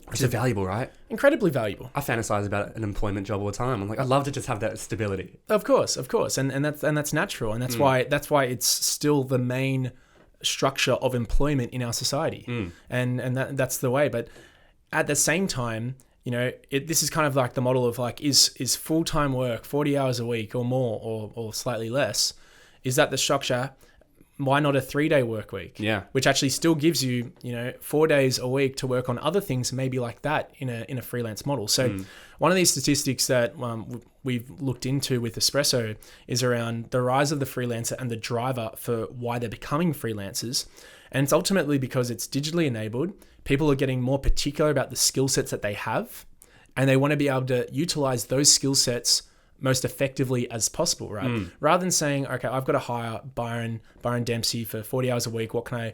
S4: which is valuable, right?
S1: Incredibly valuable.
S4: I fantasize about an employment job all the time. I'm like, I'd love to just have that stability.
S1: Of course, and that's natural, and that's why it's still the main structure of employment in our society, and that's the way. But at the same time, this is kind of like the model of like, is full-time work, 40 hours a week or more, or slightly less, is that the structure? Why not a 3-day work week?
S4: Yeah.
S1: Which actually still gives you, 4 days a week to work on other things, maybe like that in a freelance model. So one of these statistics that we've looked into with Espresso is around the rise of the freelancer and the driver for why they're becoming freelancers. And it's ultimately because it's digitally enabled. People are getting more particular about the skill sets that they have, and they want to be able to utilize those skill sets most effectively as possible, right? Rather than saying, okay, I've got to hire Byron Dempsey for 40 hours a week. What can I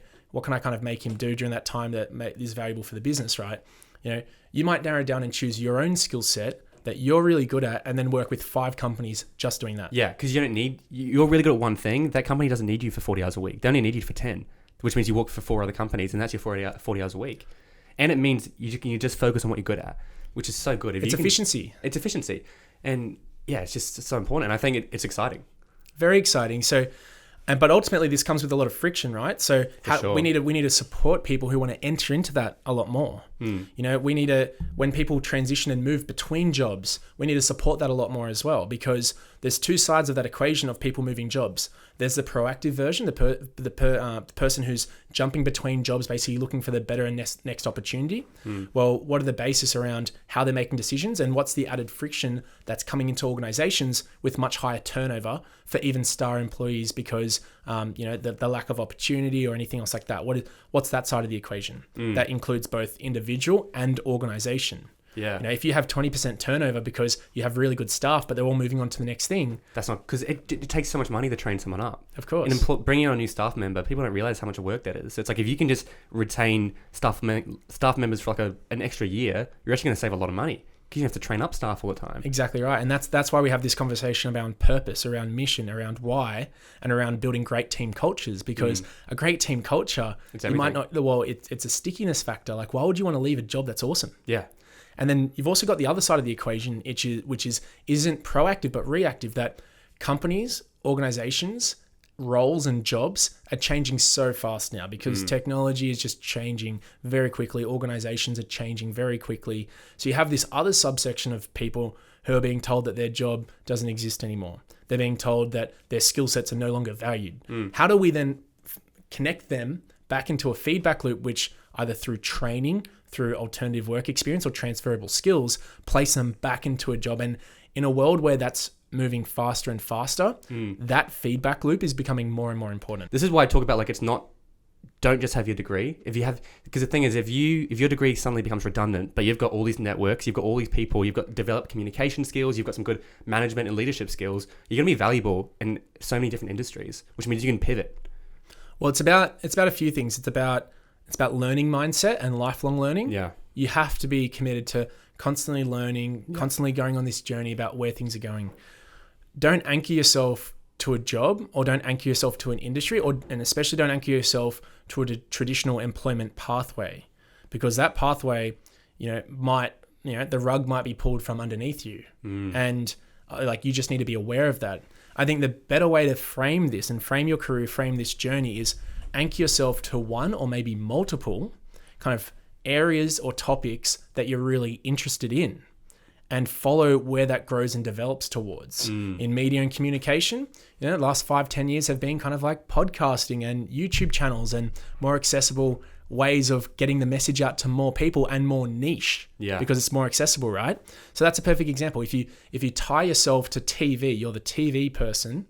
S1: kind of make him do during that time that is valuable for the business, right? You might narrow down and choose your own skill set that you're really good at, and then work with 5 companies just doing that.
S4: Yeah, because you're really good at one thing. That company doesn't need you for 40 hours a week. They only need you for 10. Which means you work for 4 other companies, and that's your 40 hours a week. And it means you just focus on what you're good at, which is so good.
S1: It's efficiency.
S4: It's efficiency. And yeah, it's just so important. And I think it's exciting.
S1: Very exciting. So, but ultimately this comes with a lot of friction, right? So we need to support people who want to enter into that a lot more. We need to, when people transition and move between jobs, we need to support that a lot more as well, because there's 2 sides of that equation of people moving jobs. There's the proactive version, the person who's jumping between jobs, basically looking for the better and next opportunity. Well, what are the basis around how they're making decisions, and what's the added friction that's coming into organizations with much higher turnover for even star employees because, the lack of opportunity or anything else like that. What's that side of the equation? That includes both individual and organization.
S4: Yeah.
S1: If you have 20% turnover because you have really good staff, but they're all moving on to the next thing.
S4: That's not, because it takes so much money to train someone up.
S1: Of course.
S4: And bringing on a new staff member, people don't realize how much work that is. So it's like, if you can just retain staff members for like an extra year, you're actually going to save a lot of money, because you have to train up staff all the time.
S1: Exactly right. And that's why we have this conversation around purpose, around mission, around why, and around building great team cultures, because a great team culture, you might not, it's a stickiness factor. Like, why would you want to leave a job that's awesome?
S4: Yeah.
S1: And then you've also got the other side of the equation, which isn't proactive but reactive, that companies, organizations, roles and jobs are changing so fast now because technology is just changing very quickly. Organizations are changing very quickly. So you have this other subsection of people who are being told that their job doesn't exist anymore. They're being told that their skill sets are no longer valued. How do we then connect them back into a feedback loop, which either through training, through alternative work experience or transferable skills, place them back into a job? And in a world where that's moving faster and faster, that feedback loop is becoming more and more important.
S4: This is why I talk about, like, it's not, don't just have your degree. Because the thing is, if your degree suddenly becomes redundant, but you've got all these networks, you've got all these people, you've got developed communication skills, you've got some good management and leadership skills, you're going to be valuable in so many different industries, which means you can pivot.
S1: Well, it's about a few things. It's about learning mindset and lifelong learning.
S4: Yeah.
S1: You have to be committed to constantly learning, constantly going on this journey about where things are going. Don't anchor yourself to a job, or don't anchor yourself to an industry, and especially don't anchor yourself to a traditional employment pathway, because that pathway, the rug might be pulled from underneath you. And you just need to be aware of that. I think the better way to frame this and frame your career, frame this journey, is anchor yourself to one or maybe multiple kind of areas or topics that you're really interested in, and follow where that grows and develops towards. In media and communication, the last 5-10 years have been kind of like podcasting and YouTube channels and more accessible ways of getting the message out to more people and more niche, because it's more accessible, right? So that's a perfect example. If you tie yourself to TV, you're the TV person,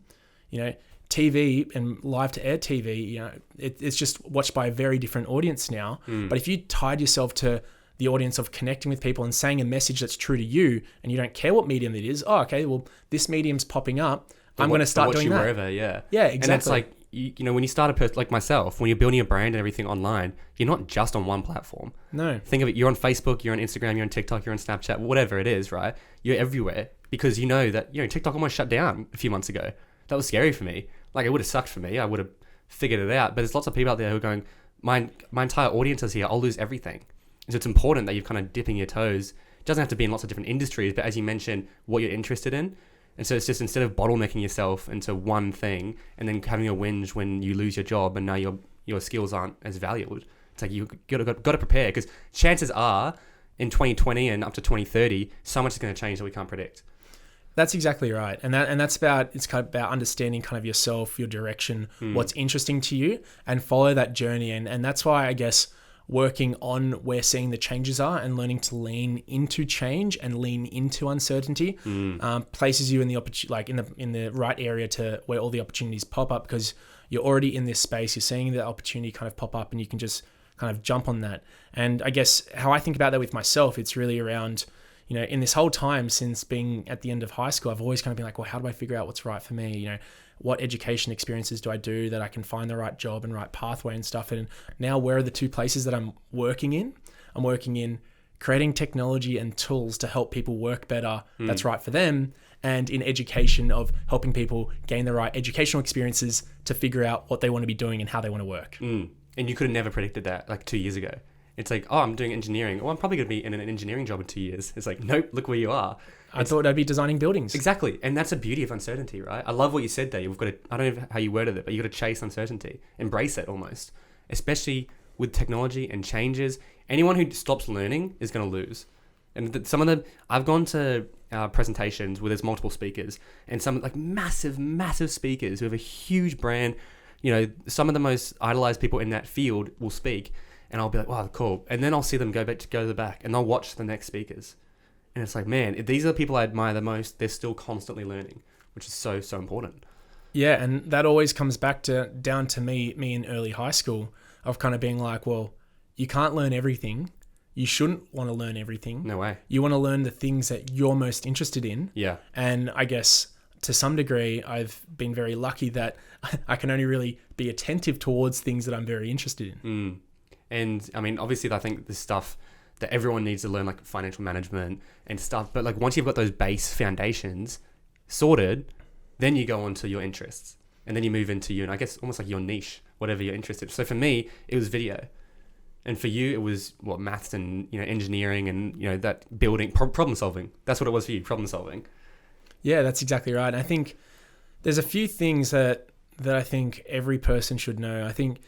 S1: TV and live to air TV, it's just watched by a very different audience now. But if you tied yourself to the audience of connecting with people and saying a message that's true to you, and you don't care what medium it is, this medium's popping up, I'm going to start doing that.
S4: Wherever, yeah.
S1: Yeah, exactly.
S4: And it's like, when you start like myself, when you're building a brand and everything online, you're not just on one platform.
S1: No.
S4: Think of it, you're on Facebook, you're on Instagram, you're on TikTok, you're on Snapchat, whatever it is, right? You're everywhere because you know that, TikTok almost shut down a few months ago. That was scary for me. Like, it would have sucked for me. I would have figured it out. But there's lots of people out there who are going, my entire audience is here. I'll lose everything. So it's important that you're kind of dipping your toes. It doesn't have to be in lots of different industries, but as you mentioned, what you're interested in. And so it's just, instead of bottlenecking yourself into one thing and then having a whinge when you lose your job and now your skills aren't as valued, it's like you got to prepare, because chances are in 2020 and up to 2030, so much is going to change that we can't predict.
S1: That's exactly right. And it's kind of about understanding kind of yourself, your direction, what's interesting to you, and follow that journey. And that's why I guess working on where seeing the changes are and learning to lean into change and lean into uncertainty places you in the in the right area to where all the opportunities pop up, because you're already in this space, you're seeing the opportunity kind of pop up, and you can just kind of jump on that. And I guess how I think about that with myself, it's really around, in this whole time since being at the end of high school, I've always kind of been like, well, how do I figure out what's right for me? What education experiences do I do that I can find the right job and right pathway and stuff? And now, where are the two places that I'm working in? I'm working in creating technology and tools to help people work better. That's right for them. And in education, of helping people gain the right educational experiences to figure out what they want to be doing and how they want to work.
S4: And you could have never predicted that like 2 years ago. It's like, oh, I'm doing engineering. Oh, I'm probably going to be in an engineering job in 2 years. It's like, nope, look where you are.
S1: I thought I'd be designing buildings.
S4: Exactly. And that's the beauty of uncertainty, right? I love what you said there. You've got to, I don't know how you worded it, but you've got to chase uncertainty. Embrace it almost. Especially with technology and changes. Anyone who stops learning is going to lose. And I've gone to presentations where there's multiple speakers, and some like massive speakers who have a huge brand. Some of the most idolized people in that field will speak. And I'll be like, wow, cool. And then I'll see them go to the back, and they'll watch the next speakers. And it's like, man, if these are the people I admire the most, they're still constantly learning, which is so, so important.
S1: Yeah, and that always comes back down to me in early high school, of kind of being like, well, you can't learn everything. You shouldn't want to learn everything.
S4: No way.
S1: You want to learn the things that you're most interested in.
S4: Yeah.
S1: And I guess to some degree, I've been very lucky that I can only really be attentive towards things that I'm very interested in.
S4: And I mean, obviously, I think the stuff that everyone needs to learn, like financial management and stuff. But like, once you've got those base foundations sorted, then you go on to your interests, and then you move into I guess almost like your niche, whatever you're interested in. So for me, it was video. And for you, it was maths and, engineering and, that building, problem solving. That's what it was for you, problem solving.
S1: Yeah, that's exactly right. And I think there's a few things that I think every person should know. I think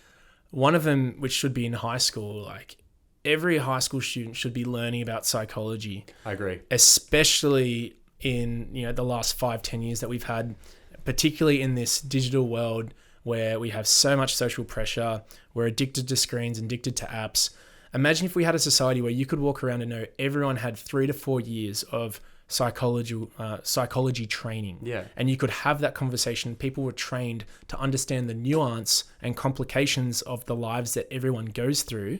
S1: one of them, which should be in high school, like every high school student should be learning about psychology.
S4: I agree.
S1: Especially in, the last 5-10 years that we've had, particularly in this digital world where we have so much social pressure. We're addicted to screens, addicted to apps. Imagine if we had a society where you could walk around and know everyone had 3 to 4 years of psychology training.
S4: Yeah.
S1: And you could have that conversation. People were trained to understand the nuance and complications of the lives that everyone goes through.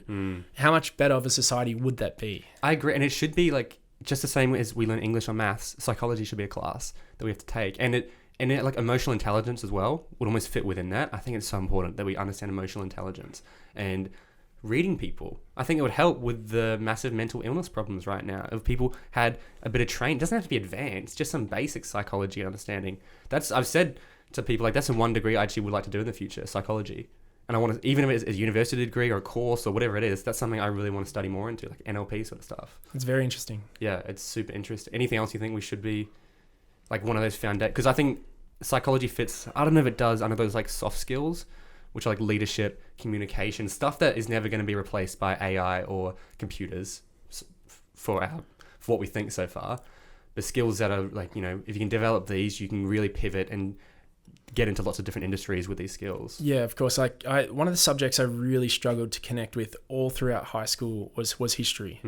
S1: How much better of a society would that be?
S4: I agree. And it should be like just the same as we learn English or maths. Psychology should be a class that we have to take. And it like emotional intelligence as well would almost fit within that. I think it's so important that we understand emotional intelligence and reading people. I think it would help with the massive mental illness problems right now. If people had a bit of training, it doesn't have to be advanced, just some basic psychology understanding. I've said to people, like, that's the one degree I actually would like to do in the future, psychology. And I want to, even if it's a university degree or a course or whatever it is, that's something I really want to study more into, like NLP sort of stuff.
S1: It's very interesting.
S4: Yeah, it's super interesting. Anything else you think we should be like one of those foundations? Because I think psychology fits, I don't know if it does, under those like soft skills, which are like leadership, communication, stuff that is never going to be replaced by AI or computers for what we think so far. The skills that are like, if you can develop these, you can really pivot and get into lots of different industries with these skills.
S1: Yeah, of course. Like one of the subjects I really struggled to connect with all throughout high school was history.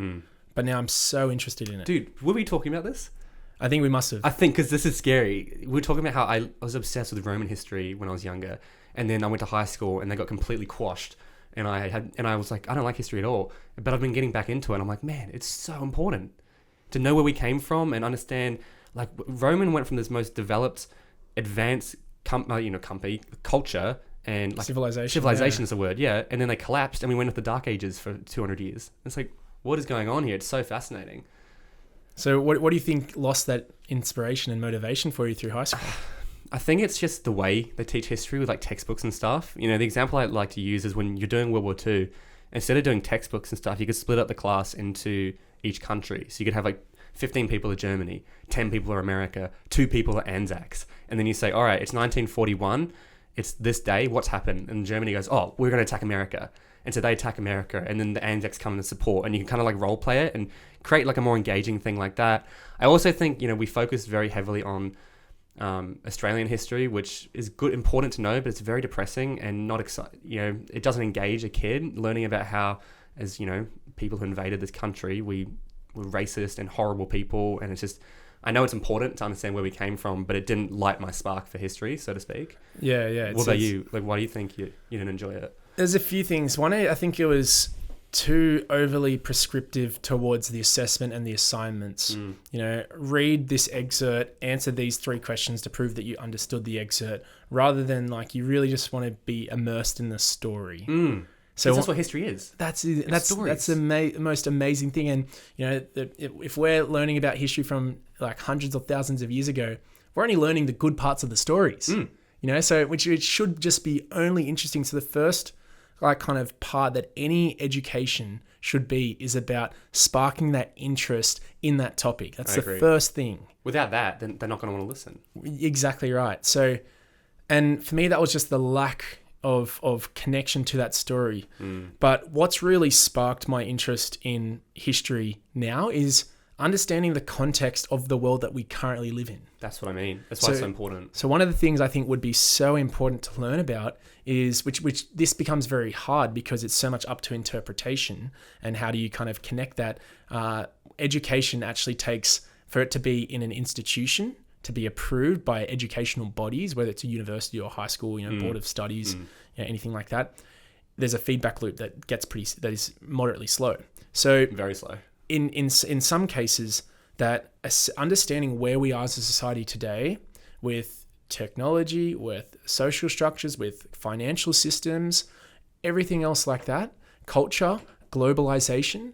S1: But now I'm so interested in it.
S4: Dude, were we talking about this?
S1: I think we must have.
S4: I think because this is scary. We were talking about how I was obsessed with Roman history when I was younger, and then I went to high school and they got completely quashed. And I was like, I don't like history at all. But I've been getting back into it. And I'm like, man, it's so important to know where we came from and understand. Like Roman went from this most developed, advanced, company culture and like civilization is the word, yeah. And then they collapsed, and we went into the Dark Ages for 200 years. It's like, what is going on here? It's so fascinating.
S1: So what do you think lost that inspiration and motivation for you through high school?
S4: I think it's just the way they teach history with like textbooks and stuff. You know, the example I like to use is when you're doing World War II, instead of doing textbooks and stuff, you could split up the class into each country. So you could have like 15 people are Germany, 10 people are America, 2 people are Anzacs. And then you say, all right, it's 1941. It's this day. What's happened? And Germany goes, oh, we're going to attack America. And so they attack America, and then the Anzacs come in to support, and you can kind of like role play it and create like a more engaging thing like that. I also think, we focus very heavily on Australian history, which is good, important to know, but it's very depressing and not exciting. It doesn't engage a kid learning about how, as people who invaded this country, we were racist and horrible people. And it's just, I know it's important to understand where we came from, but it didn't light my spark for history, so to speak.
S1: Yeah.
S4: What about you? Like, why do you think you didn't enjoy it?
S1: There's a few things. One, I think it was too overly prescriptive towards the assessment and the assignments. Read this excerpt, answer these 3 questions to prove that you understood the excerpt, rather than like you really just want to be immersed in the story. So
S4: that's what history is.
S1: That's the most amazing thing. And if we're learning about history from like hundreds of thousands of years ago, we're only learning the good parts of the stories. So which it should just be only interesting. So the first like kind of part that any education should be is about sparking that interest in that topic. That's the first thing.
S4: Without that, then they're not going to want to listen.
S1: Exactly right. So, and for me, that was just the lack of connection to that story. But what's really sparked my interest in history now is understanding the context of the world that we currently live in.
S4: That's what I mean. That's why it's so important.
S1: So one of the things I think would be so important to learn about is, which this becomes very hard because it's so much up to interpretation, and how do you kind of connect that? Education actually takes, for it to be in an institution, to be approved by educational bodies, whether it's a university or high school, board of studies, anything like that. There's a feedback loop that that is moderately slow. So
S4: very slow.
S1: In some cases, that understanding where we are as a society today, with technology, with social structures, with financial systems, everything else like that, culture, globalization,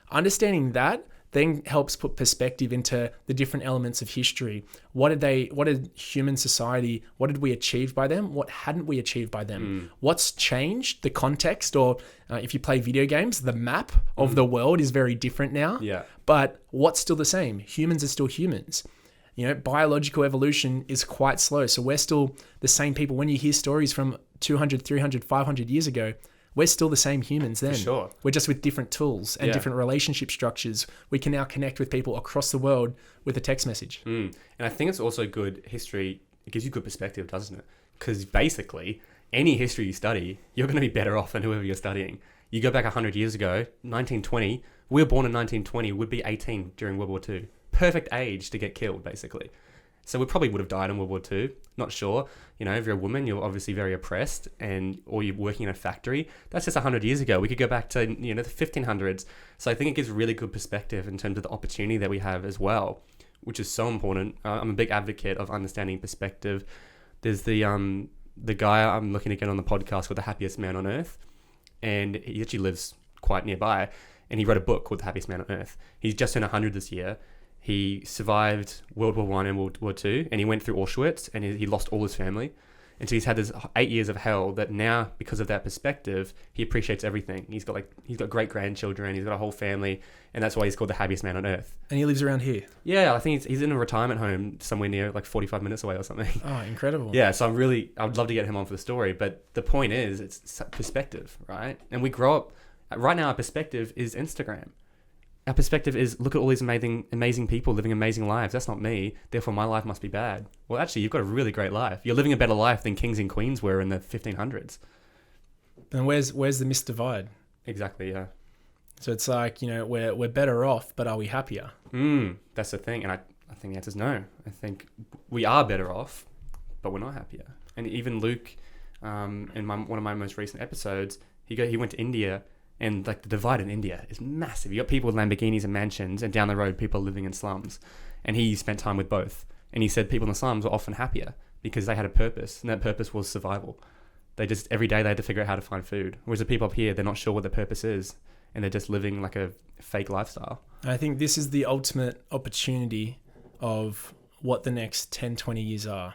S1: understanding that then helps put perspective into the different elements of history. What did human society, what did we achieve by them? What hadn't we achieved by them? What's changed? The context, or if you play video games, the map of the world is very different now.
S4: Yeah.
S1: But what's still the same? Humans are still humans. Biological evolution is quite slow. So we're still the same people. When you hear stories from 200, 300, 500 years ago, we're still the same humans then.
S4: For sure.
S1: We're just with different tools and different relationship structures. We can now connect with people across the world with a text message.
S4: And I think it's also good history. It gives you good perspective, doesn't it? Because basically, any history you study, you're going to be better off than whoever you're studying. You go back 100 years ago, 1920, we were born in 1920, we'd be 18 during World War II. Perfect age to get killed, basically. So we probably would have died in World War II. Not sure. If you're a woman, you're obviously very oppressed, or you're working in a factory. That's just 100 years ago. We could go back to, the 1500s. So I think it gives really good perspective in terms of the opportunity that we have as well, which is so important. I'm a big advocate of understanding perspective. There's the guy I'm looking to get on the podcast called The Happiest Man on Earth, and he actually lives quite nearby, and he wrote a book called The Happiest Man on Earth. He's just turned 100 this year. He survived World War I and World War II, and he went through Auschwitz, and he lost all his family. And so he's had this 8 years of hell that now, because of that perspective, he appreciates everything. He's got great grandchildren, he's got a whole family, and that's why he's called the happiest man on earth.
S1: And he lives around here.
S4: Yeah, I think he's in a retirement home somewhere near 45 minutes away or something.
S1: Oh, incredible.
S4: Yeah, so I'd love to get him on for the story, but the point is, it's perspective, right? And we grow up, right now our perspective is Instagram. Our perspective is, look at all these amazing people living amazing lives. That's not me. Therefore, my life must be bad. Well, actually, you've got a really great life. You're living a better life than kings and queens were in the 1500s.
S1: And where's the missed divide?
S4: Exactly, yeah.
S1: So it's like, we're better off, but are we happier?
S4: That's the thing. And I I think the answer is no. I think we are better off, but we're not happier. And even Luke, in one of my most recent episodes, he went to India, and like the divide in India is massive. You got people with Lamborghinis and mansions, and down the road people living in slums. And he spent time with both. And he said people in the slums were often happier because they had a purpose, and that purpose was survival. They just, every day they had to figure out how to find food. Whereas the people up here, they're not sure what their purpose is, and they're just living like a fake lifestyle.
S1: I think this is the ultimate opportunity of what the next 10, 20 years are.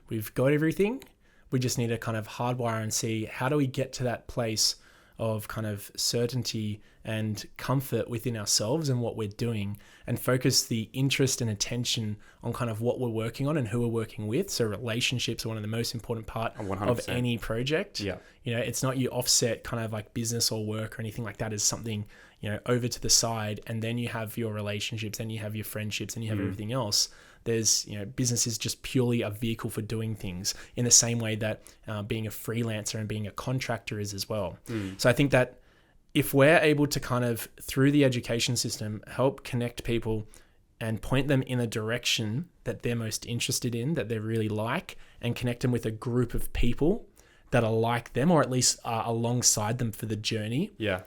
S1: We've got everything. We just need to kind of hardwire and see, how do we get to that place of kind of certainty and comfort within ourselves and what we're doing, and focus the interest and attention on kind of what we're working on and who we're working with. So relationships are one of the most important part
S4: 100%.
S1: of any project.
S4: Yeah.
S1: You know, it's not you offset kind of like business or work or anything like that as something, you know, over to the side, and then you have your relationships, and you have your friendships, and you have everything else. There's, you know, business is just purely a vehicle for doing things, in the same way that being a freelancer and being a contractor is as well. So I think that if we're able to kind of, through the education system, help connect people and point them in a direction that they're most interested in, that they really like, and connect them with a group of people that are like them, or at least are alongside them for the journey.
S4: Yeah.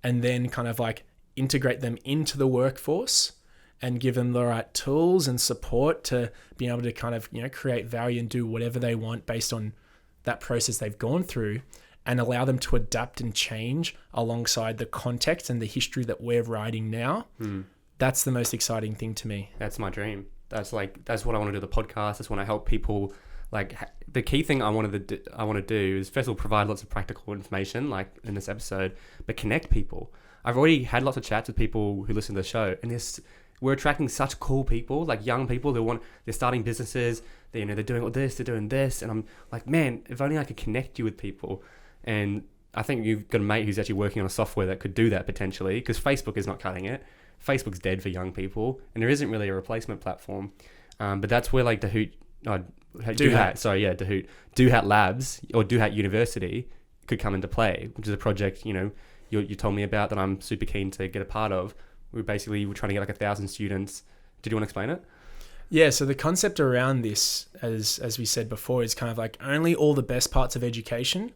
S1: And then kind of like integrate them into the workforce and give them the right tools and support to be able to kind of, you know, create value and do whatever they want based on that process they've gone through, and allow them to adapt and change alongside the context and the history that we're writing now. That's the most exciting thing to me.
S4: That's my dream. That's what I want to do, the podcast. That's when I help people. Like, the key thing I want to do is, first of all, provide lots of practical information, like in this episode, but connect people. I've already had lots of chats with people who listen to the show, and we're attracting such cool people, like young people they're starting businesses, they're doing all this, they're doing this, and I'm like, man, if only I could connect you with people. And I think you've got a mate who's actually working on a software that could do that potentially, because Facebook is not cutting it. Facebook's dead for young people, and there isn't really a replacement platform. But that's where like Doohat Labs or Doohat University could come into play, which is a project, you told me about that I'm super keen to get a part of. We're trying to get like 1,000 students. Did you want to explain it?
S1: Yeah, so the concept around this, as we said before, is kind of like only all the best parts of education.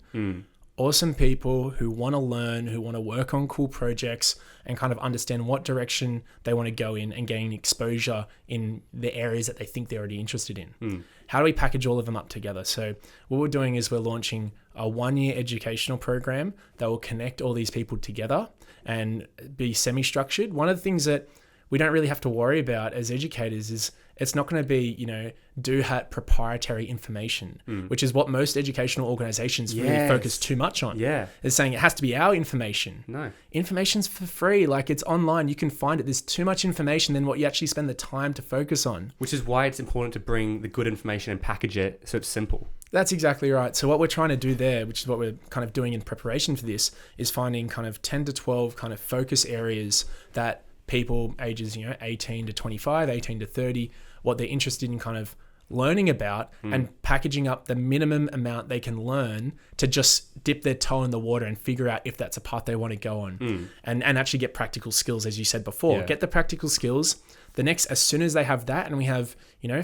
S1: Awesome people who want to learn, who want to work on cool projects and kind of understand what direction they want to go in and gain exposure in the areas that they think they're already interested in. How do we package all of them up together? So what we're doing is we're launching a 1-year educational program that will connect all these people together and be semi-structured. One of the things that we don't really have to worry about as educators is it's not going to be, Doohat proprietary information, which is what most educational organizations really focus too much on.
S4: Yeah.
S1: They're saying it has to be our information.
S4: No.
S1: Information's for free. Like, it's online. You can find it. There's too much information than what you actually spend the time to focus on.
S4: Which is why it's important to bring the good information and package it so it's simple.
S1: That's exactly right. So what we're trying to do there, which is what we're kind of doing in preparation for this, is finding kind of 10 to 12 kind of focus areas that people ages 18 to 25, 18 to 30, what they're interested in kind of learning about, and packaging up the minimum amount they can learn to just dip their toe in the water and figure out if that's a path they want to go on, and actually get practical skills, as you said before. Get the practical skills. As soon as they have that, and we have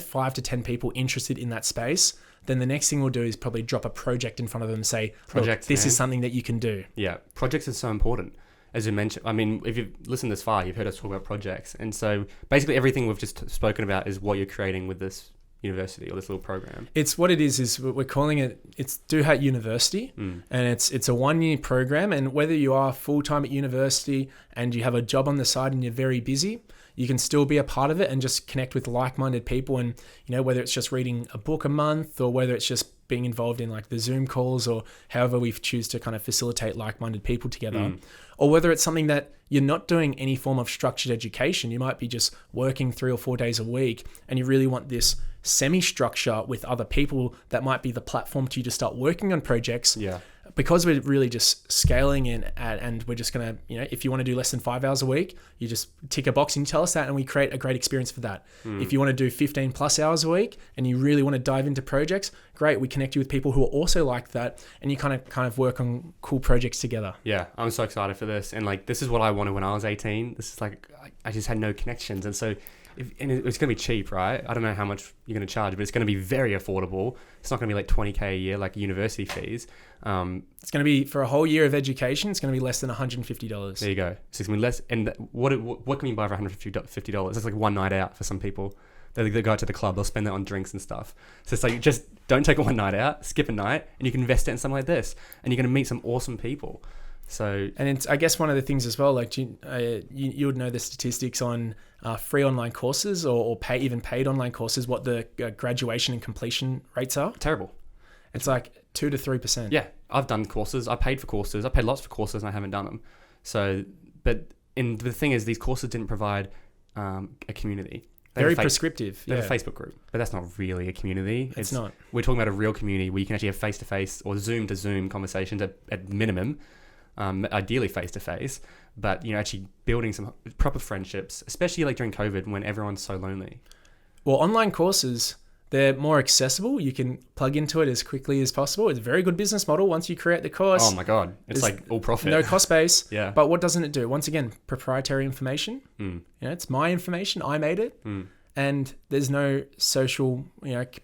S1: 5 to 10 people interested in that space, then the next thing we'll do is probably drop a project in front of them and say, look, this is something that you can do.
S4: Yeah, projects are so important. As you mentioned, I mean, if you've listened this far, you've heard us talk about projects. And so basically everything we've just spoken about is what you're creating with this university or this little program.
S1: It's what it is we're calling it's Doohat University, and it's a 1-year program. And whether you are full-time at university and you have a job on the side and you're very busy, you can still be a part of it and just connect with like-minded people. And, whether it's just reading a book a month, or whether it's just being involved in like the Zoom calls, or however we choose to kind of facilitate like-minded people together, or whether it's something that you're not doing any form of structured education. You might be just working 3 or 4 days a week, and you really want this semi-structure with other people that might be the platform to you to start working on projects. Yeah. Because we're really just scaling in and we're just going to, if you want to do less than 5 hours a week, you just tick a box and you tell us that, and we create a great experience for that. If you want to do 15 plus hours a week and you really want to dive into projects, great. We connect you with people who are also like that, and you kind of work on cool projects together. Yeah.
S4: I'm so excited for this. And like, this is what I wanted when I was 18. This is like, I just had no connections. And so it's going to be cheap, right? I don't know how much you're going to charge, but it's going to be very affordable. It's not going to be like $20K a year like university fees.
S1: It's going to be, for a whole year of education, it's going to be less than $150.
S4: There you go. So it's going to be less. And what can you buy for $150? It's like one night out for some people. They go out to the club, they'll spend that on drinks and stuff. So it's like, just don't take it one night out, skip a night, and you can invest it in something like this. And you're going to meet some awesome people. So,
S1: and it's, I guess, one of the things as well, like you would know the statistics on free online courses or even paid online courses, what the graduation and completion rates are.
S4: Terrible.
S1: It's like 2 to 3%.
S4: Yeah, I've done courses. I paid for courses. I paid lots for courses and I haven't done them. So, but the thing is, these courses didn't provide a community.
S1: Very prescriptive.
S4: They have a Facebook group, but that's not really a community.
S1: It's not.
S4: We're talking about a real community where you can actually have face-to-face or Zoom-to-Zoom conversations at minimum, ideally face-to-face, but actually building some proper friendships, especially like during COVID when everyone's so lonely.
S1: Well, online courses, they're more accessible. You can plug into it as quickly as possible. It's a very good business model once you create the course.
S4: Oh my God. It's like all profit.
S1: No cost base.
S4: Yeah.
S1: But what doesn't it do? Once again, proprietary information. It's my information. I made it. And there's no social,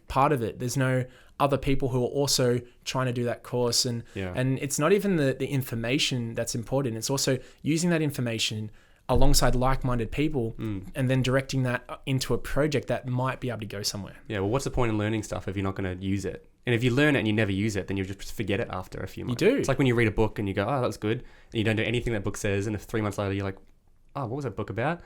S1: part of it. There's no other people who are also trying to do that course. And it's not even the information that's important. It's also using that information alongside like-minded people and then directing that into a project that might be able to go somewhere.
S4: Yeah, well, what's the point in learning stuff if you're not going to use it? And if you learn it and you never use it, then you just forget it after a few months.
S1: You do.
S4: It's like when you read a book and you go, oh, that was good. And you don't do anything that book says. And if 3 months later, you're like, oh, what was that book about?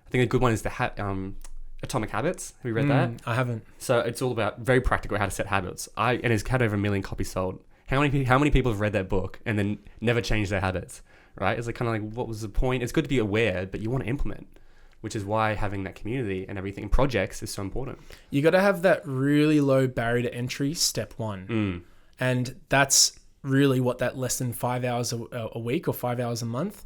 S4: I think a good one is Atomic Habits. Have you read that?
S1: I haven't.
S4: So it's all about very practical how to set habits. And it's had over 1 million copies sold. How many people have read that book and then never changed their habits? Right? It's like kind of like, what was the point? It's good to be aware, but you want to implement, which is why having that community and everything, projects, is so important.
S1: You got to have that really low barrier to entry, step one. And that's really what that less than 5 hours a week or 5 hours a month,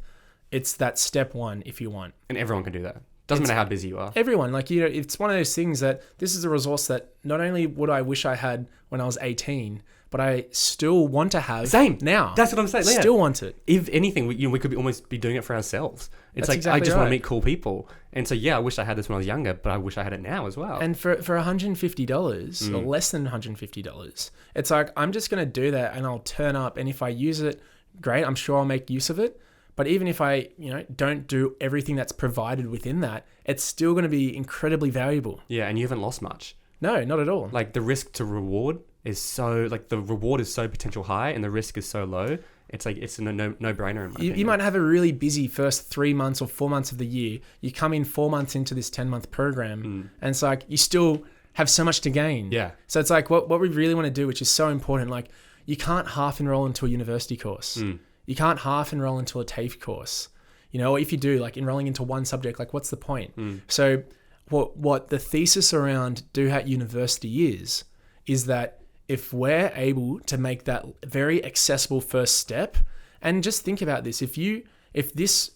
S1: it's that step one if you want.
S4: And everyone can do that. Doesn't matter how busy you are.
S1: Everyone, it's one of those things that this is a resource that not only would I wish I had when I was 18, but I still want to have now.
S4: That's what I'm saying.
S1: Still want it.
S4: If anything, we could almost be doing it for ourselves. It's
S1: That's
S4: like,
S1: exactly
S4: I just
S1: right.
S4: want to meet cool people. And so, I wish I had this when I was younger, but I wish I had it now as well.
S1: And for $150 or less than $150, it's like, I'm just going to do that and I'll turn up. And if I use it, great, I'm sure I'll make use of it. But even if I, don't do everything that's provided within that, it's still going to be incredibly valuable.
S4: Yeah, and you haven't lost much.
S1: No, not at all.
S4: Like the risk to reward is so, like the reward is so potential high and the risk is so low. It's like, it's a no-brainer in my opinion.
S1: You might have a really busy first 3 months or 4 months of the year. You come in 4 months into this 10-month program and it's like, you still have so much to gain.
S4: Yeah.
S1: So it's like what we really want to do, which is so important, like you can't half enroll into a university course. You can't half enroll into a TAFE course, or if you do, like enrolling into one subject, like what's the point? So what the thesis around Do Hat University is that if we're able to make that very accessible first step, and just think about this, if this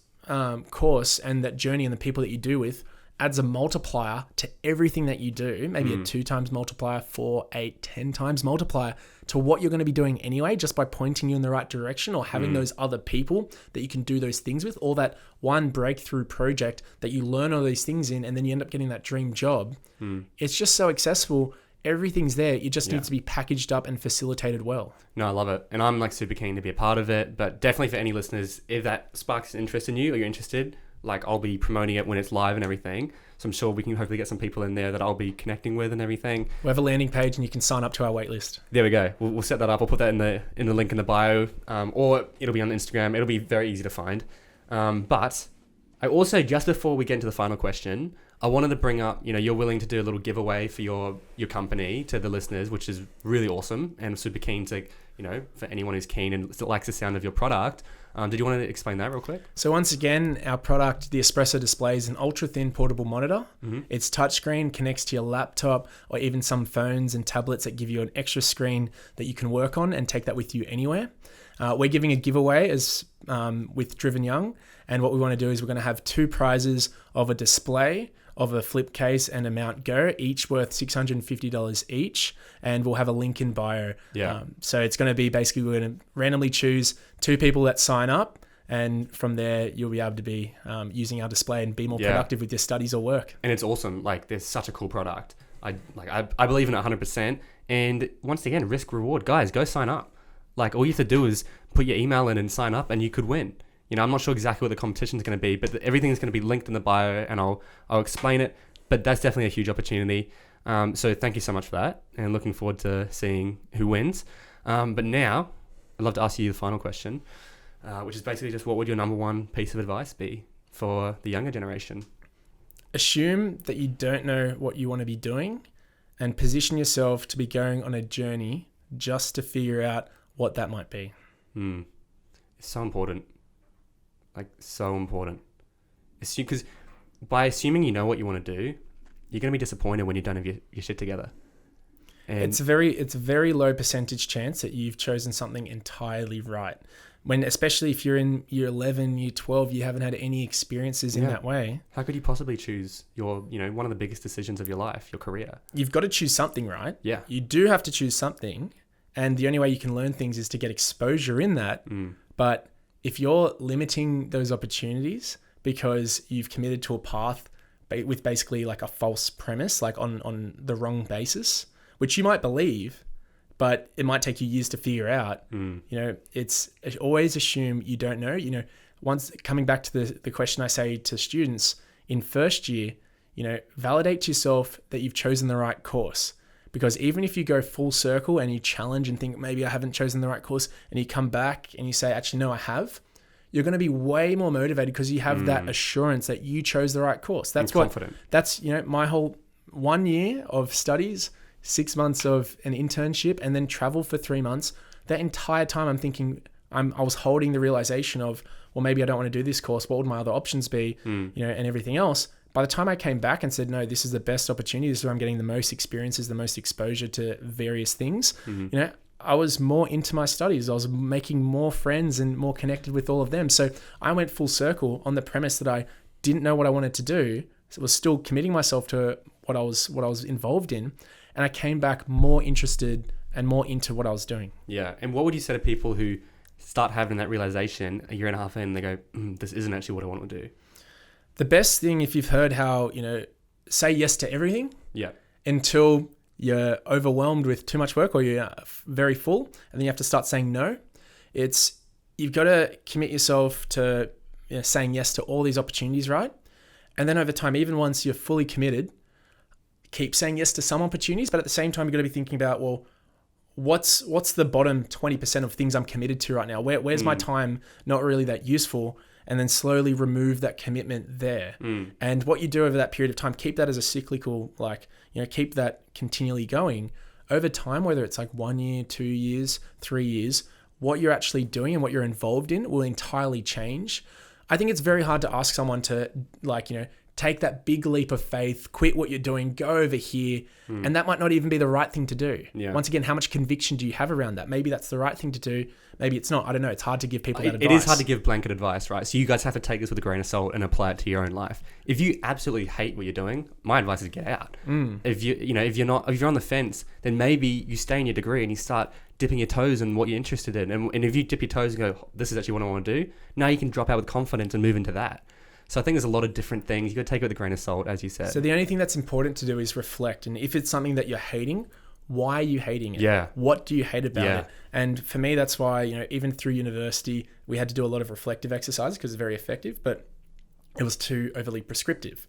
S1: course and that journey and the people that you do with adds a multiplier to everything that you do, maybe a 2 times multiplier, 4, 8, 10 times multiplier to what you're going to be doing anyway, just by pointing you in the right direction or having those other people that you can do those things with, or that one breakthrough project that you learn all these things in, and then you end up getting that dream job. It's just so accessible. Everything's there. It just needs to be packaged up and facilitated well.
S4: No, I love it. And I'm like super keen to be a part of it, but definitely for any listeners, if that sparks interest in you or you're interested, like I'll be promoting it when it's live and everything. So I'm sure we can hopefully get some people in there that I'll be connecting with and everything.
S1: We have a landing page and you can sign up to our waitlist.
S4: There we go. We'll set that up. I'll put that in the link in the bio, or it'll be on Instagram. It'll be very easy to find. But I also, just before we get into the final question, I wanted to bring up, you're willing to do a little giveaway for your company to the listeners, which is really awesome, and I'm super keen to, for anyone who's keen and likes the sound of your product. Did you want to explain that real quick?
S1: So once again, our product, the Espresso Displays, is an ultra-thin portable monitor. It's touchscreen, connects to your laptop or even some phones and tablets that give you an extra screen that you can work on and take that with you anywhere. We're giving a giveaway with Driven Young, and what we want to do is we're going to have 2 prizes of a display, of a flip case, and a Mount Go, each worth $650 each, and we'll have a link in bio.
S4: Yeah.
S1: So it's going to be basically, we're going to randomly choose 2 people that sign up, And from there, you'll be able to be using our display and be more
S4: Yeah.
S1: productive with your studies or work.
S4: And it's awesome. Like, there's such a cool product. I believe in it 100%. And once again, risk reward. Guys, go sign up. Like, all you have to do is put your email in and sign up, and you could win. I'm not sure exactly what the competition is going to be, but everything is going to be linked in the bio, and I'll explain it. But that's definitely a huge opportunity. So thank you so much for that, and looking forward to seeing who wins. But now, I'd love to ask you the final question, which is basically just, what would your number one piece of advice be for the younger generation?
S1: Assume that you don't know what you want to be doing, and position yourself to be going on a journey just to figure out what that might be.
S4: It's so important. Like, so important. Because by assuming you know what you want to do, you're going to be disappointed when you don't have your shit together. And
S1: It's a very low percentage chance that you've chosen something entirely right. Especially if you're in year 11, year 12, you haven't had any experiences in that way.
S4: how could you possibly choose your, one of the biggest decisions of your life, your career?
S1: You've got to choose something, right?
S4: Yeah.
S1: You do have to choose something. And the only way you can learn things is to get exposure in that. But if you're limiting those opportunities because you've committed to a path with basically like a false premise, like on the wrong basis, which you might believe, but it might take you years to figure out, it's always assume you don't know. Once coming back to the question I say to students in first year, validate to yourself that you've chosen the right course. Because even if you go full circle and you challenge and think, maybe I haven't chosen the right course, and you come back and you say, actually, no, I have, you're going to be way more motivated because you have that assurance that you chose the right course. That's my whole 1 year of studies, 6 months of an internship, and then travel for 3 months. That entire time I'm thinking, I was holding the realization of, well, maybe I don't want to do this course. What would my other options be? And everything else. By the time I came back and said, no, this is the best opportunity, this is where I'm getting the most experiences, the most exposure to various things, I was more into my studies. I was making more friends and more connected with all of them. So I went full circle on the premise that I didn't know what I wanted to do. So I was still committing myself to what I was involved in. And I came back more interested and more into what I was doing.
S4: Yeah. And what would you say to people who start having that realization a year and a half in, they go, this isn't actually what I want to do?
S1: The best thing, if you've heard how, say yes to everything until you're overwhelmed with too much work or you're very full, and then you have to start saying no. You've got to commit yourself to saying yes to all these opportunities, right? And then over time, even once you're fully committed, keep saying yes to some opportunities, but at the same time, you've got to be thinking about, well, what's the bottom 20% of things I'm committed to right now? Where's my time not really that useful? And then slowly remove that commitment there. And what you do over that period of time, keep that as a cyclical, keep that continually going. Over time, whether it's like 1 year, 2 years, 3 years, what you're actually doing and what you're involved in will entirely change. I think it's very hard to ask someone to take that big leap of faith, quit what you're doing, go over here. And that might not even be the right thing to do. Yeah. Once again, how much conviction do you have around that? Maybe that's the right thing to do. Maybe it's not. I don't know. It's hard to give people that advice.
S4: It is hard to give blanket advice, right? So you guys have to take this with a grain of salt and apply it to your own life. If you absolutely hate what you're doing, my advice is get out. If if you're on the fence, then maybe you stay in your degree and you start dipping your toes in what you're interested in. And if you dip your toes and go, this is actually what I want to do, now you can drop out with confidence and move into that. So I think there's a lot of different things. You got to take it with a grain of salt, as you said.
S1: So the only thing that's important to do is reflect. And if it's something that you're hating, why are you hating it?
S4: Yeah.
S1: What do you hate about it? And for me, that's why, even through university, we had to do a lot of reflective exercises because it's very effective, but it was too overly prescriptive.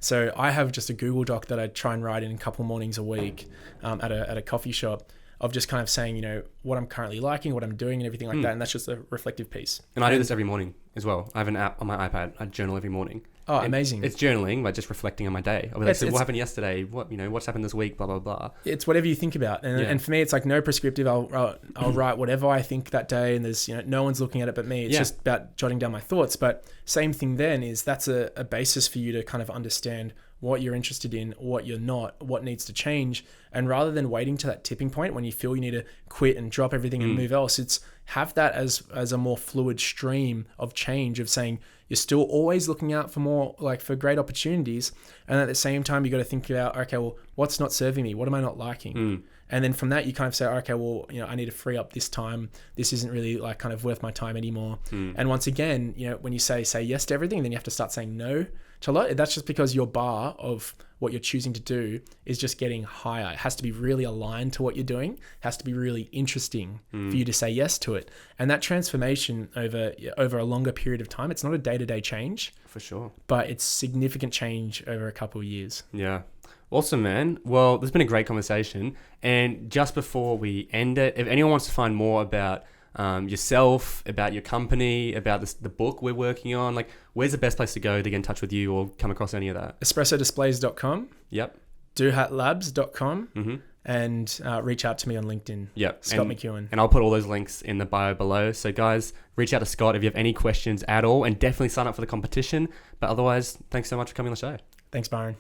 S1: So I have just a Google Doc that I try and write in a couple mornings a week at a coffee shop of just kind of saying, what I'm currently liking, what I'm doing and everything like that. And that's just a reflective piece.
S4: And I do this every morning as well. I have an app on my iPad. I journal every morning.
S1: Oh, amazing.
S4: It's journaling, but just reflecting on my day. I'll be like, so what happened yesterday? What's happened this week? Blah, blah, blah.
S1: It's whatever you think about. And for me, it's like no prescriptive. I'll write whatever I think that day. And there's, no one's looking at it but me. It's just about jotting down my thoughts. But same thing then is that's a basis for you to kind of understand what you're interested in, what you're not, what needs to change. And rather than waiting to that tipping point when you feel you need to quit and drop everything and move else, it's have that as a more fluid stream of change of saying you're still always looking out for more, for great opportunities. And at the same time, you got to think about, okay, well, what's not serving me? What am I not liking? And then from that, you kind of say, okay, well, I need to free up this time. This isn't really like kind of worth my time anymore. And once again, when you say yes to everything, then you have to start saying no to a lot. That's just because your bar of what you're choosing to do is just getting higher. It has to be really aligned to what you're doing. It has to be really interesting for you to say yes to it. And that transformation over a longer period of time, it's not a day-to-day change.
S4: For sure.
S1: But it's significant change over a couple of years.
S4: Yeah. Awesome, man. Well, there's been a great conversation. And just before we end it, if anyone wants to find more about yourself, about your company, about the book we're working on, like where's the best place to go to get in touch with you or come across any of that?
S1: EspressoDisplays.com.
S4: Yep.
S1: DoHatLabs.com. And reach out to me on LinkedIn.
S4: Yep.
S1: Scott Mckeon.
S4: And I'll put all those links in the bio below. So guys, reach out to Scott if you have any questions at all, and definitely sign up for the competition. But otherwise, thanks so much for coming on the show.
S1: Thanks, Byron.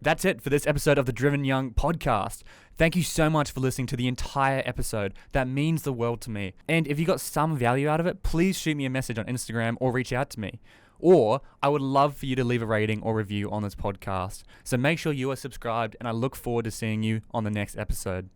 S2: That's it for this episode of the Driven Young podcast. Thank you so much for listening to the entire episode. That means the world to me. And if you got some value out of it, please shoot me a message on Instagram or reach out to me. Or I would love for you to leave a rating or review on this podcast. So make sure you are subscribed, and I look forward to seeing you on the next episode.